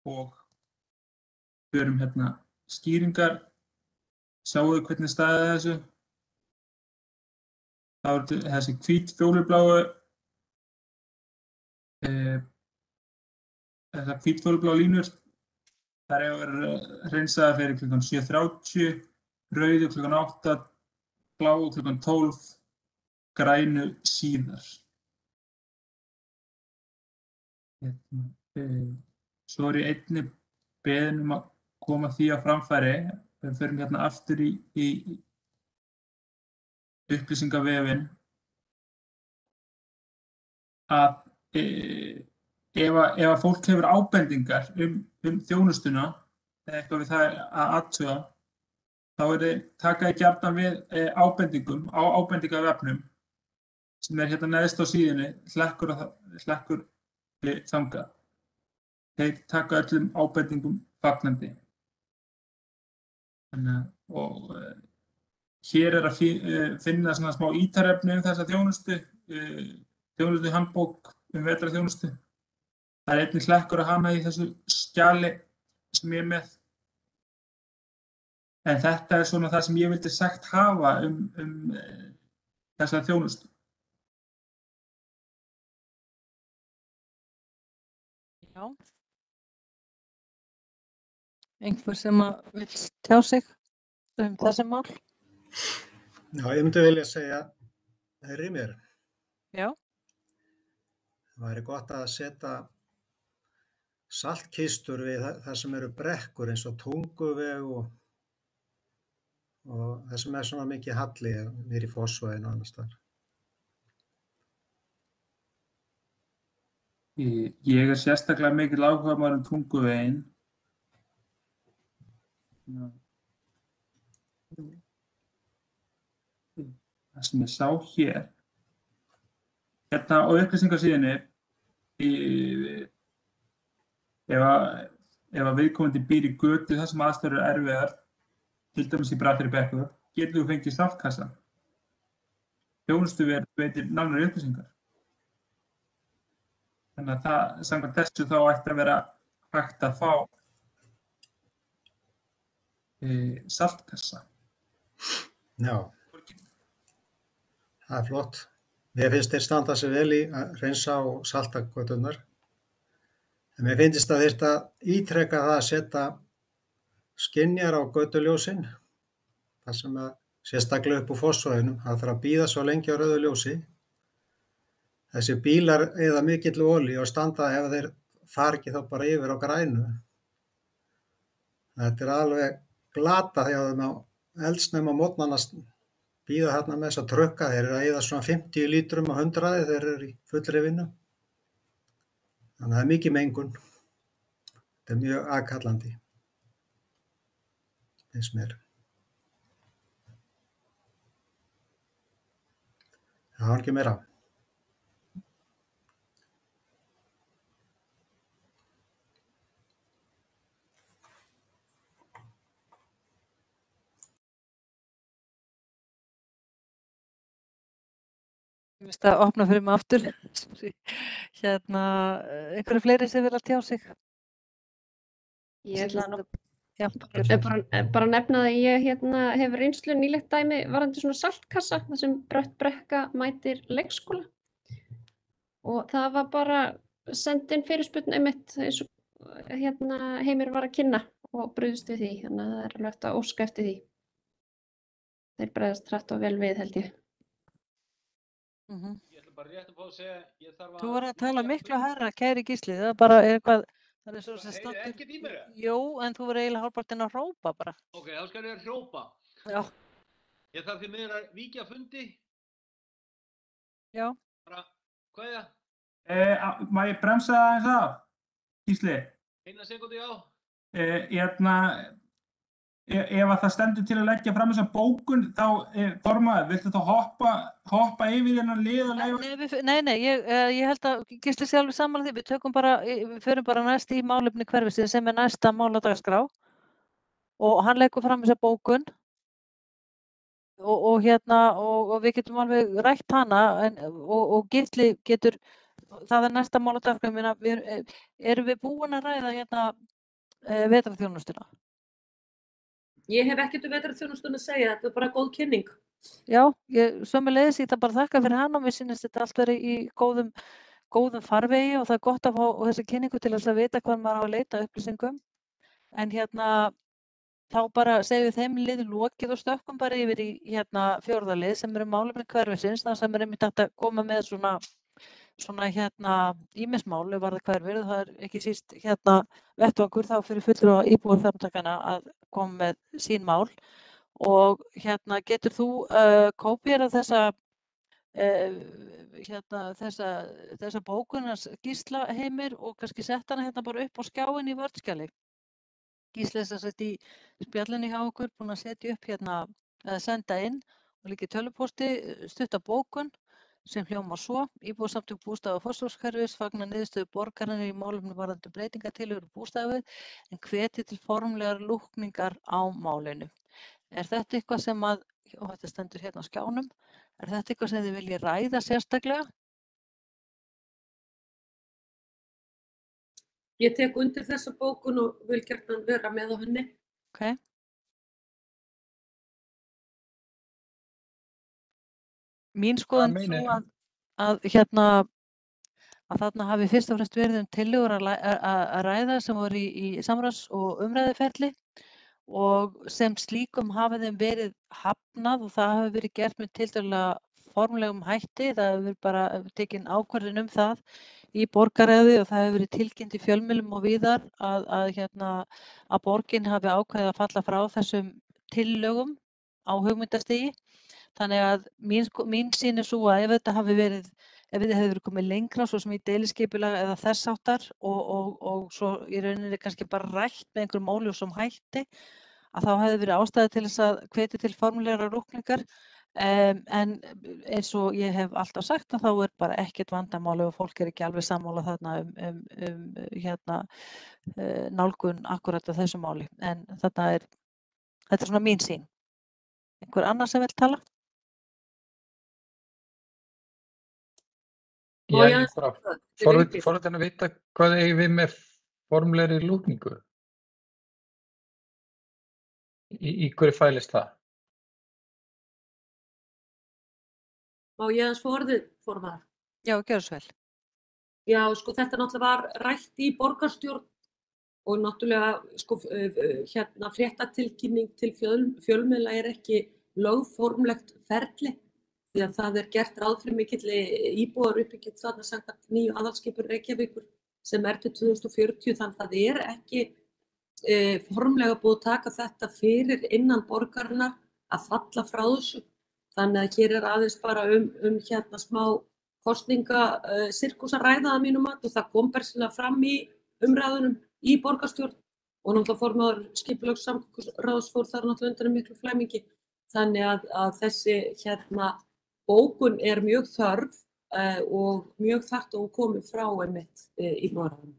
og förum hérna skýringar. Sjáu þið hvernig staðið er þessu. Þá er þessi hvít fjólubláu, þessar hvít fjólubláu línur, þær eiga að vera hreinsaðar fyrir kl. 7:30, rauðu kl. 8, bláu kl. 12, grænu síðar. Svo er ég einnig beðinn að koma því á framfæri. Við förum hérna aftur í upplýsingavefinn að ef að fólk hefur ábendingar þjónustuna eða eitthvað við það að athuga, þá taka ég gjarnan við ábendingum á ábendingavefnum sem er hérna neðst á síðunni, hlekkur þangað. Þeir taka öllum ábendingum fagnandi. Og hér er að finna svona smá ítarefni þessa þjónustuhandbók vetrarþjónustu. Það er einnig hlekkur að hana í þessu skjali sem ég er með. En þetta er svona það sem ég vildi sagt hafa þessa þjónustu. Já. Einhver sem vill tjá sig þessi mál? Já, ég myndi vilja segja heyri mér. Já. Það væri gott að setja saltkistur við það sem eru brekkur eins og Tunguveg og þessum svona mikið halli niður í Fossvoginum og annars staðar. Ég sérstaklega mikil áhugamaður Tunguveginn. Það sem ég sá hér, hérna á upplýsingasíðunni, ef að viðkomandi býr í götu þar sem aðstæður eru erfiðar, til dæmis í Bratteríbekku, getur þú fengið saltkassa. Þjónustuver veitir nánari upplýsingar. Þannig að það, samkvæmt þessu þá ætti að vera hægt að fá saltkassa. Já, það er flott. Mér finnst þeir standa sig vel í að hreinsa og salta göturnar. En mér finnst að þyrfti að ítreka það að setja skynjar á götuljósin, þar sem að sérstaklega upp úr Fossvoginum, það þarf að bíða svo lengi á rauðu ljósi. Þessi bílar eyða mikilli olíu og standa ef þeir fara ekki þá bara yfir á grænu. Þetta er alveg glatað hjá þeim á eldsnemma á morgnana bíða þarna með þessa trukka. Þeir eru að eyða svona 50 lítrum á 100 þeir eru í fullri vinnu. Þannig að það er mikið mengun. Þetta er mjög aðkallandi. Finnst mér. Það var ekki meira. Ég veist að opna fyrir mig aftur. Hérna, einhverju fleiri sem vilja tjá sig? Ég ætla nú Já, bara að nefna að ég hef reynslu nýlegt dæmi varðandi svona saltkassa þar sem Brött Brekka mætir leikskóla og það var bara sendin fyrirspurn einmitt eins og Heimir var að kynna og brugðist við því, þannig að það er alveg hægt að óska eftir því. Þeir bregðast hratt og vel við, held ég. Ég ætla bara rétt að fá að segja, ég þarf að... Þú voru að tala miklu hærra, kæri Gísli, það er bara eitthvað... Það er svo sem Heyri ekkert í mér? Jú, en þú verður eiginlega hálfpartinn að hrópa bara. Ok, þá skal ég hrópa. Já. Ég þarf því miður að víkja fundi. Já. Bara, hvað er það? Má ég bremsa aðeins af, Gísli? Eina sekúndu, já. Ef að það stendur til að leggja fram þessa bókun, þá, Þormar, viltu þá hoppa yfir hennar lið og leyfa? Nei, ég held að Gísli sé alveg saman því, við förum bara næst í málefni hverfisins sem er næsta mál á dagskrá og hann leggur fram þessa bókun og við getum alveg rætt hana og Gísli getur, það er næsta mál á dagskrá, erum við búin að ræða vetrarþjónustuna? Ég hef ekkert vetrarþjónustuna að segja, þetta er bara góð kynning. Já, sömuleiðis, ég ætla bara að þakka fyrir hana og mér sýnist þetta allt verið í góðum farvegi og það er gott að fá þessa kynningu til að vita hvað maður á að leita upplýsingum. En þá bara segjum við þeim liði lokið og stökkum bara yfir í fjórða lið sem eru málefni hverfisins, þar sem er einmitt hægt að koma með svona ýmismál varðandi hverfið og það er ekki síst vettvangur þá fyrir fulltrúa íbúasamtakanna að koma með sín mál og getur þú kópíerað þessa bókunars Gísla, Heimir, og kannski sett hana bara upp á skjáinn í Word-skjali. Gísli er sett í spjallinu hjá okkur búinn að setja upp eða senda inn og líka í tölvupósti stutta bókun sem hljómar svo: Íbúasamtök bústaða og Fossvogshverfis fagna niðurstöðu borgarinnar í málefni varðandi breytingatillögur bústaða en hvetji til formlegar lúkningar á málinu. Er þetta eitthvað sem og þetta stendur á skjánum, er þetta eitthvað sem þið viljið ræða sérstaklega? Ég tek undir þessa bókun og vil gjarnan vera með á henni. Ok. Mín skoðun svo að þarna hafi fyrst og fremst verið tillögur að ræða sem voru í samráðs- og umræðuferli og sem slíkum hafi þeim verið hafnað og það hafi verið gert með tiltölulega formlegum hætti. Það hefur verið bara tekin ákvörðun það í borgarráði og það hefur verið tilkynnt í fjölmiðlum og víðar að borgin hafi ákveðið að falla frá þessum tillögum á hugmyndastigi. Þannig að mín sýn svo að ef þetta hafi verið, ef við hefur komið lengra svo sem í deiliskipulag eða þess áttar og svo í rauninni kannski bara rætt með einhverjum óljósum hætti, að þá hefði verið ástæða til þess að hvetja til formulegra lúkningar. En eins og ég hef alltaf sagt að þá bara ekkert vandamál ef fólk ekki alveg sammála þarna nálgun akkurat á þessu máli. En þetta er svona mín sýn. Einhver annar sem vill tala? Já, ég bara forvitin að vita hvað eigum við með formulegri lúkningu? Í hverju fælist það? Má ég aðeins fá orðið, formaður? Já, gjörðu svo vel. Já, sko þetta náttúrulega var rætt í borgarstjórn og náttúrulega sko fréttatilkynning til fjölmiðla ekki lögformlegt ferli því að það gert ráð fyrir mikilli íbúðaruppbyggingu þarna samkvæmt nýju aðalskipun Reykjavíkur sem til 2040, þannig að það ekki formlega búið að taka þetta fyrir innan borgarinnar að falla frá þessu. Þannig að hér aðeins bara smá kosningasirkus að ræða að mínu mati og það kom bersýnilega fram í umræðunum í borgarstjórn og náttúrulega formaður skipulags- og samgönguráðs fór þar náttúrulega undir miklu flæmingi. Þannig að þessi bókun mjög þörf og mjög þarft að hún komi frá einmitt í borgarinu.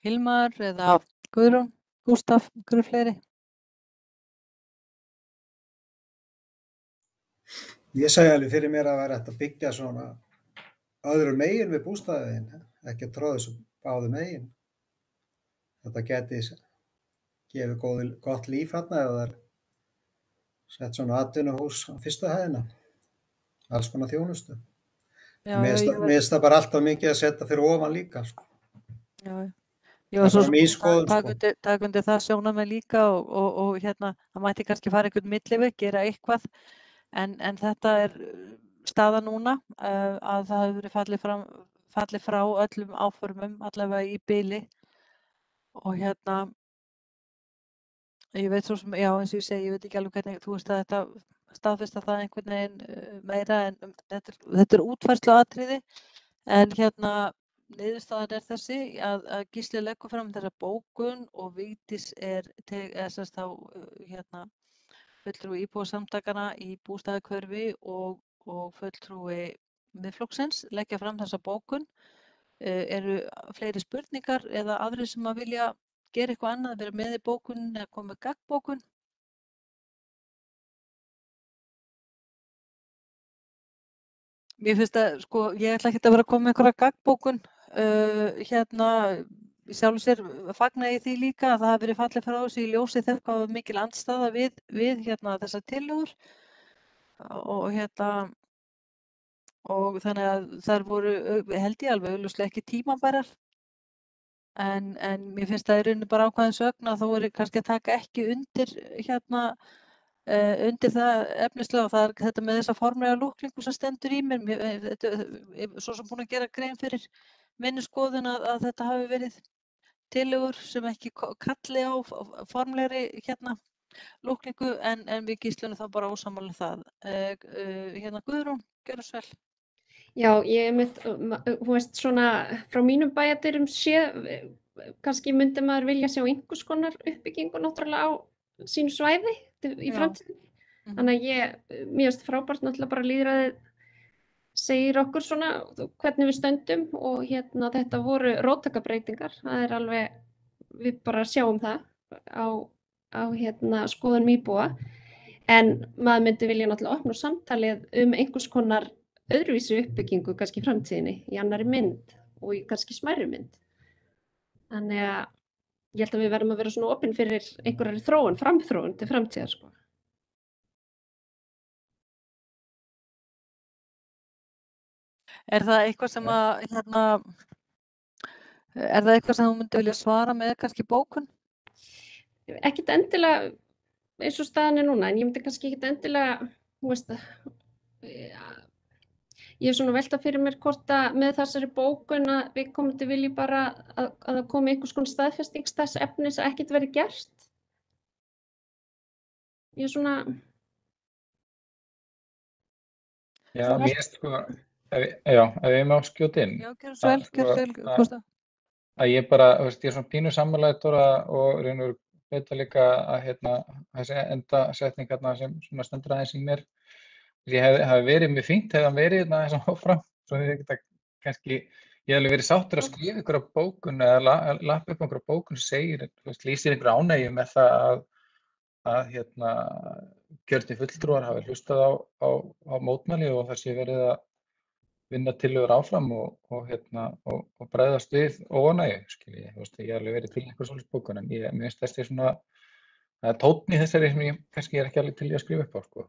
Hilmar eða Guðrún, Gústaf, einhverju fleiri? Ég segi alveg fyrir mér að vera hægt að byggja svona öðru megin við bústaðinn, ekki að tróða þessu báðu megin. Þetta geti gefið gott líf þarna ef það sett svona atvinnuhús á fyrstu hæðina. Alls konar þjónustu. Mér finnst það bara alltaf mikið að setja fyrir ofan líka. Sko. Já. Ég var svo taka undir það sjónarmið líka og það mætti kannski fara einhvern milliveg, gera eitthvað, en þetta staða núna að það hefur verið fallið frá öllum áformum, allavega í bili og ég veit svo sem, já eins og ég segi, ég veit ekki alveg hvernig, þú veist að þetta staðfesta það einhvern veginn meira en þetta útfærsluatriði, en niðurstaðan þessi að Gísli leggur fram þessa bókun og Vigdís fulltrúi íbúasamtakanna í bústaðahverfi og fulltrúi Miðflokksins leggja fram þessa bókun. Eru fleiri spurningar eða aðrir sem að vilja gera eitthvað annað, vera með í bókun eða koma með gagnbókun? Mér finnst að, ég ætla ekki að vera að koma með einhverja gagnbókun, í sjálfu sér fagna ég því líka að það hafi verið fallið frá þessu í ljósi þess hvað var mikil andstaða við þessar tillögur og þannig að þær voru, held ég alveg augljóslega ekki tímabærar, en mér finnst það í rauninni bara ákveðin sögn að þó kannski að taka ekki undir undir það efnislega og það þetta með þessa formlega lúkningu sem stendur í mér, svo sem búin að gera grein fyrir minni skoðun að þetta hafi verið tillögur sem ekki kalli á formlegri lúkningu en við Gíslunum þá bara ósammála það. Guðrún, gjörðu svo vel. Já, þú veist svona frá mínum bæjardyrum kannski myndi maður vilja sjá einhvers konar uppbyggingu náttúrulega á sínu svæði í framtíðinni. Þannig að mér finnst frábært náttúrulega bara lýðræðið segir okkur svona hvernig við stöndum og þetta voru róttækabreytingar. Það alveg, við bara sjáum það á skoðunum íbúa. En maður myndi vilja náttúrulega opna samtalið einhvers konar öðruvísi uppbyggingu kannski í framtíðinni, í annarri mynd og í kannski smærri mynd. Þannig að ég held að við verðum að vera svona opin fyrir einhverjari þróun, framþróun til framtíðar, sko. Er það eitthvað sem þú myndi vilja svara með kannski bókun? Ekkert endilega eins og staðan núna, en ég myndi kannski ekkert endilega, þú veist Ég er svona að velta fyrir mér hvort að með þessari bókun að viðkomandi vilji bara að það komi einhvers konar staðfesting þess efnis að ekkert verði gert. Ég er svona, Já, mér finnst sko, ef ég má skjóta inn, Já, gjörðu svo vel, gjörðu svo vel, Gústa. að ég bara, þú veist, ég er svona pínu sammála Dóra og raun og veita líka að þessi endasetning sem svona stendur aðeins í mér, ég hafi verið mjög fínt hefði hann verið aðeins áfram, svo ég geta kannski, ég hef alveg verið sáttur að skrifa einhverja bókun eða lappa upp einhverja bókun sem segir, þú veist, lýsir einhverja ánægju með það að kjörnir fulltrúar hafi hlustað á mótmæli og það sé verið að vinna tillögur áfram og bregðast við óánægju, skilji, þú veist, ég hef alveg verið til einhver svoleiðis bókun en mér finnst þessi svona, það er tónn í þessari sem ég kannski er ekki alveg til í að skrifa upp á, sko.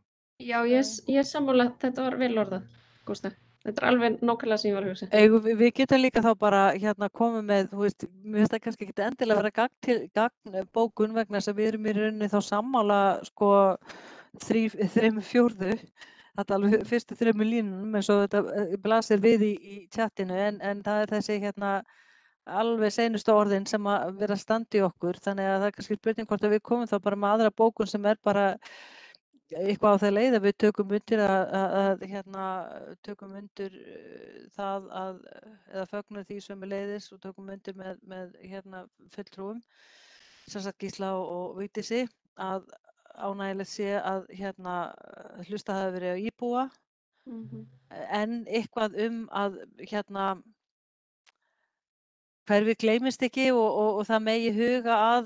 já, ég er sammála, þetta var vel orðað, Gústa. Þetta er alveg nákvæmlega sem ég var að hugsa. Við getum líka þá bara komið með, þú veist, mér finnst það kannski ekki endilega vera gagnbókun vegna þess að við erum í rauninni þá sammála sko 3/4, þetta alveg fyrstu 3 línunum eins og þetta blasir við í chatinu en það er þessi alveg seinustu orðin sem að vera standi í okkur, þannig að það er kannski spurning hvort að við komum þá bara með aðra bókun sem er bara eitthvað á þeir leið að við tökum undir tökum undir það eða fögnum því sömuleiðis og tökum undir með fulltrúum, sem sagt Gísla og Vigdísi, að ánægilegt sé að hlusta hafi verið á íbúa, en eitthvað að hverfi gleymist ekki og það megi huga að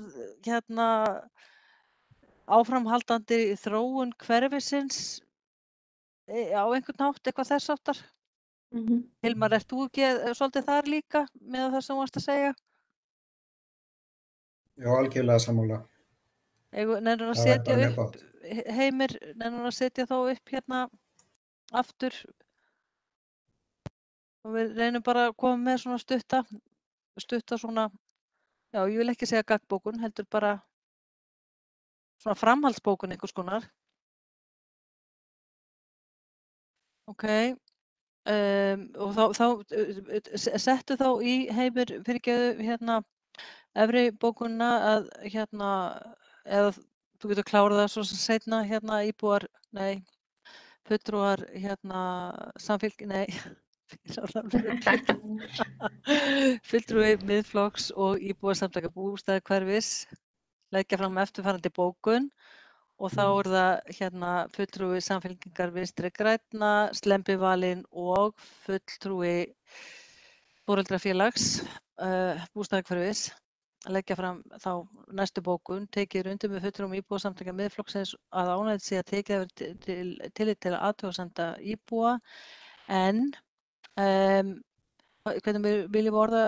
áframhaldandi þróun hverfisins á einhvern hátt, eitthvað þess áttar. Hilmar, ert þú ekki svolítið þar líka með það sem þú varst að segja? Já, algjörlega sammála. Nennirðu að Það væri setja bara mjög upp, gott. Heimir, nennirðu að setja þá upp aftur og við reynum bara að koma með svona stutta svona, já, ég vil ekki segja gagnbókun, heldur bara svona framhaldsbókun einhvers konar. Ok, og þá settu þá í, Heimir, fyrirgefðu, efri bókunina að eða þú getur klárað það svo sem seinna, íbúar, nei, fulltrúar, fulltrúi Miðflokks og íbúasamtaka bústaðahverfis leggja fram eftirfarandi bókun og þá er það fulltrúi Samfylkingar Vinstri grænna, Slembivalinn og fulltrúi Foreldrafélags bústaðahverfis leggja fram þá næstu bókun, tekið undir með fulltrúum íbúasamtaka Miðflokksins að ánægilegt sé að tekið tillit til athugasemda íbúa, en hvernig viljum við orða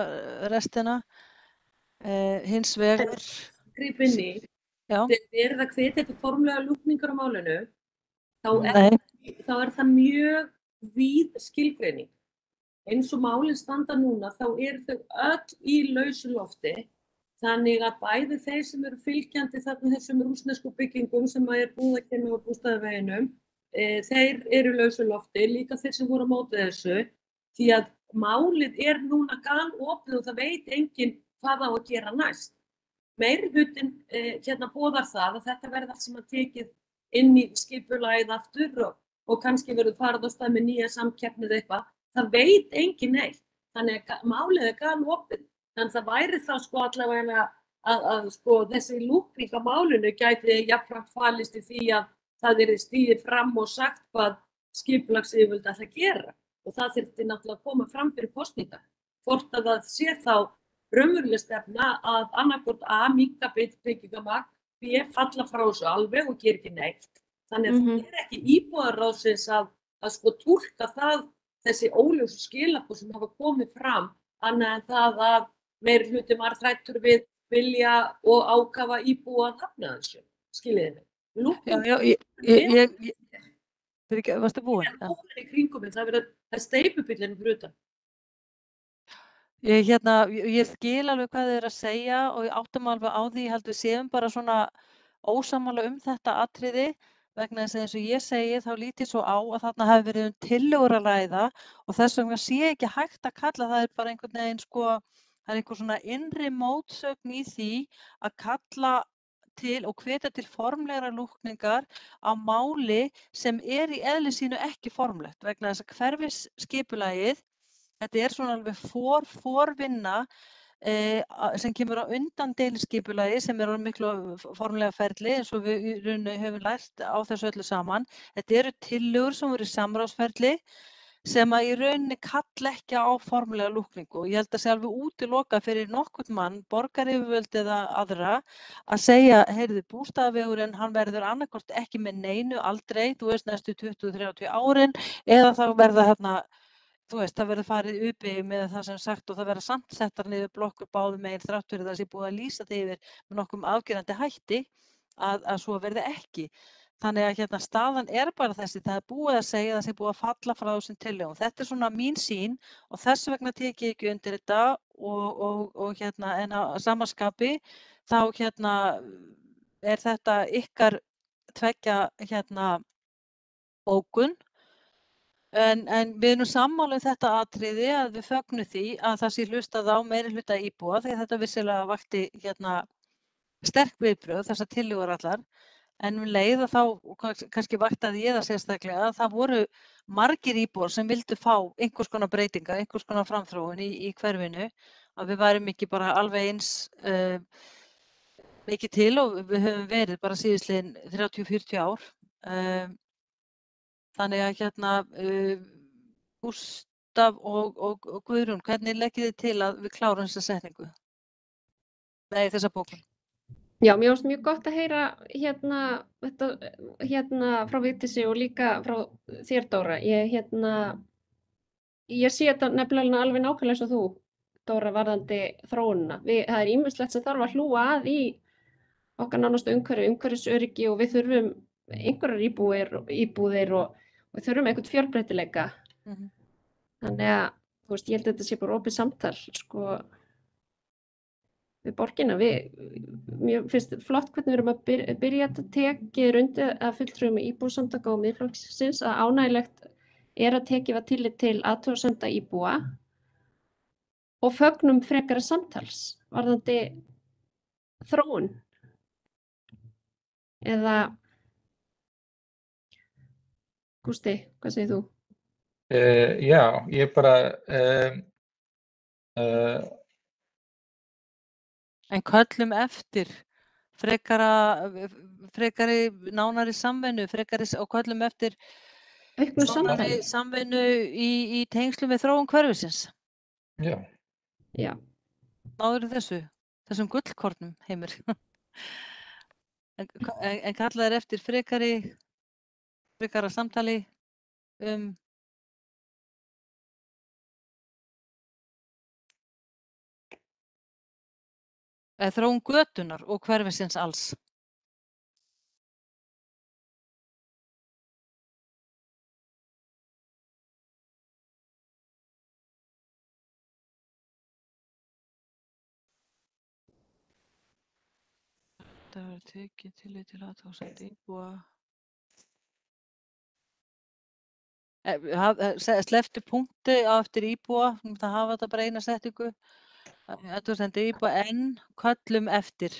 restina? Hins vegar Gríp inn í, Já. þegar það hvetja til formlega lúkningar á málinu, þá er það mjög víð skilgreining. Eins og málin standa núna, þá eru þau öll í lausu lofti, þannig að bæði þeir sem eru fylgjandi þarna þessum rússnesku byggingum sem er búið að kenna á bústaðaveginum, þeir eru í lausu lofti, líka þeir sem voru á móti þessu, því að málið er núna galopið og það veit enginn hvað á að gera næst. Meirihlutinn boðar það að þetta verði allt sem að tekið inn í skipulagið aftur og kannski verður farið á stað með nýja samkeppni eða eitthvað. Það veit enginn neitt, þannig að málið er galopið. Þannig að það væri þá allavega að þessi lúkning á málinu gæti jafnframt falist í því að það yrði stigið fram og sagt hvað skipulagsyfirvöld ætla að gera. Og það þyrfti náttúrulega að koma fram fyrir kosningar. Hvort að það sé þá raunveruleg stefna að annaðhvort A, minnka byggingamagn, B, falla frá þessu alveg og gera ekki neitt. Þannig að það er ekki íbúðarráðsins að túlka það, þessi óljósu skilaboð sem hafa komið fram, annað en það að meirihluti var hræddur við vilja og ákafa íbúa að hafna þessu, skiljiði mig. Varstu búin? Í kringum mig, það er steypubíllinn fyrir utan. Ég skil alveg hvað þið eru að segja og ég áttum alveg á því, ég held við séum bara svona ósammála þetta atriði, vegna þess að eins og ég segi þá lít ég svo á að þarna hafi verið tillögur að ræða og þess vegna sé ekki hægt að kalla það bara einhvern veginn sko, það einhver svona innri mótsögn í því að kalla til og hvetja til formlegra lúkningar á máli sem í eðli sínu ekki formlegt vegna þess að hverfisskipulagið, þetta svona alveg forvinna sem kemur á undan deiliskipulagi sem miklu formlega ferli eins og við í rauninni höfum lært á þessu öllu saman. Þetta eru tillögur sem voru í samráðsferli sem að í rauninni kalla ekki á formlega lúkningu og ég held að sé alveg útilokað fyrir nokkurn mann, borgaryfirvöld eða aðra að segja, heyrðu, bústaðavegurinn hann verður annarkvort ekki með neinu aldrei, þú veist næstu 20-30 árin eða þá verða þarna þú veist, það verður farið upp með það sem sagt og það verða samt settar niður blokkur báðum megin þrátt fyrir það sé búið að lýsa því yfir með nokkuð afgerandi hætti að svo verði ekki. Þannig að hérna staðan bara þessi, það búið að segja að það sé búið að falla frá þessum tillögum. Þetta svona mín sýn og þess vegna tek ég ekki undir þetta og hérna en á sama skapi þá hérna þetta ykkar tveggja hérna bókun. En við erum sammála þetta atriði að við fögnum því að það sé hlustað á meirihluta íbúa því þetta vissulega vakti hérna sterk viðbrögð þessar tillögur allar en leið að þá kannski vaktaði ég það sérstaklega að það voru margir íbúar sem vildu fá einhvers konar breytingar, einhvers konar framþróun í hverfinu að við værum ekki bara alveg eins mikið til og við höfum verið bara síðastliðin 30-40 ár. Þannig að hérna Gústaf og Guðrún, hvernig leggið þið til að við klárum þessa setningu? Nei, þessa bókun. Já, mér finnst mjög gott að heyra hérna frá Vigdísi og líka frá þér Dóra. Ég sé þetta nefnilega alveg nákvæmlega eins og þú, Dóra, varðandi þróunina. Það ýmislegt sem þarf að hlúa að í okkar nánasta umhverfisöryggi og við þurfum einhverjar íbúðir og við þurfum einhvern fjölbreytileika. Þannig að, þú veist, ég held að þetta sé bara opið samtal, sko, við borgina. Mér finnst flott hvernig við erum að byrja þetta tekið undir að fulltrúum íbúasamtaka og Miðflokksins að ánægjulegt að tekið var tillit til athugasemda íbúa og fögnum frekara samtals varðandi þróun. Eða Gústi, hvað segir þú? Já, ég bara En köllum eftir frekari nánari samvinnu, og köllum eftir auknu samvinnu í tengslum við þróun hverfisins. Já. Já. Náður þessum gullkornum, Heimir. En kallað eftir frekara samtali þróun götunnar og hverfisins alls. Það verður tekið tillit til athugasemda íbúa. Slepptu punkti á eftir íbúa, það hafa þetta bara eina setningu. Athugasemda íbúa en köllum eftir.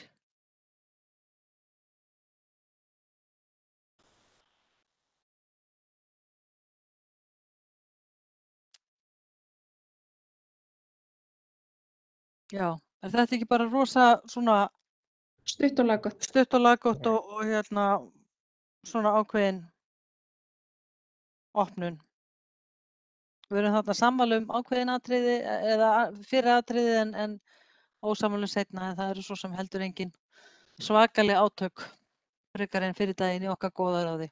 Já, þetta ekki bara rosa svona stutt og laggott og hérna svona ákveðin opnun. Við erum þarna sammála ákveðin atriði eða fyrir atriði en ósammála seinna en það eru svo sem heldur engin svakaleg átök frekar en fyrir daginn í okkar góða ráði.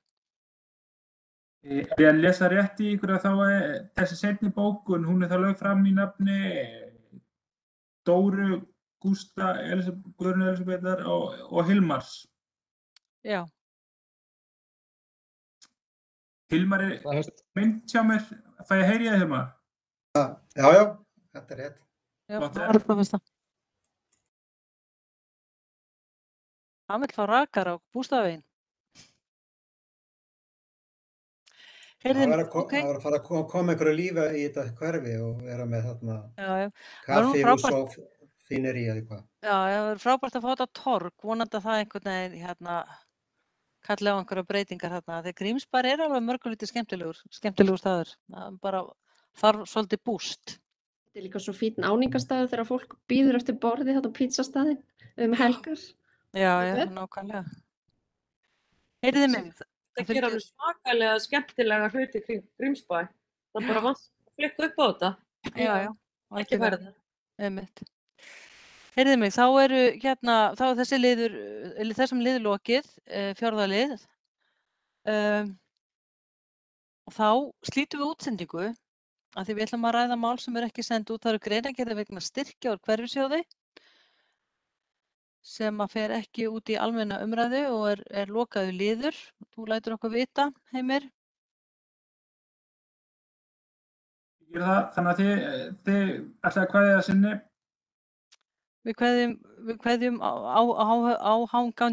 Ef ég að lesa rétt í ykkur að þá þessi seinni bókun, hún þá lögð fram í nafni Dóru, Gústa, Guðrúnar Elísabetar og Hilmars. Já. Hilmar mynd hjá mér, fæ ég að heyri það Hilmar? Já, þetta rétt. Já, það fyrst það. Hann vill fá rakar á bústaðaveginn. Heyrðu Það mig, var að fara að koma einhverju lífi í þetta hverfi og vera með þarna já, það var nú kaffihús frábært, og fínerí eða eitthvað. já, það var frábært að fá þetta torg, vonandi að það einhvern veginn, kalli á einhverja breytingar þarna. Þegar Grímsbær er alveg mörgulítið skemmtilegur staður. Það bara þarf svolítið búst. Þetta er líka svo fínn áningarstaður þegar fólk býður eftir borði þetta á pítsastaðinn helgar. Já, Börn. nákvæmlega. Heyrðu mig, Það gera alveg svakalega skemmtilega hluti kring Grímsbæ. Það bara vant að flikka upp á þetta. já, Ekki algjörlega. verða. Einmitt. Heyrðu mig, þá er þessum liður lokið, fjórða lið. Og þá slítum við útsendingu af því við ætlum að ræða mál sem ekki send út. Það eru greinargerðir vegna styrkja úr hverfissjóði sem að fer ekki út í almenna umræðu og er lokaður liður. Þú lætur okkur vita, Heimir. Ég geri það, þannig að þið ætlaði að kveðja það sinni. Við kveðjum á hangandi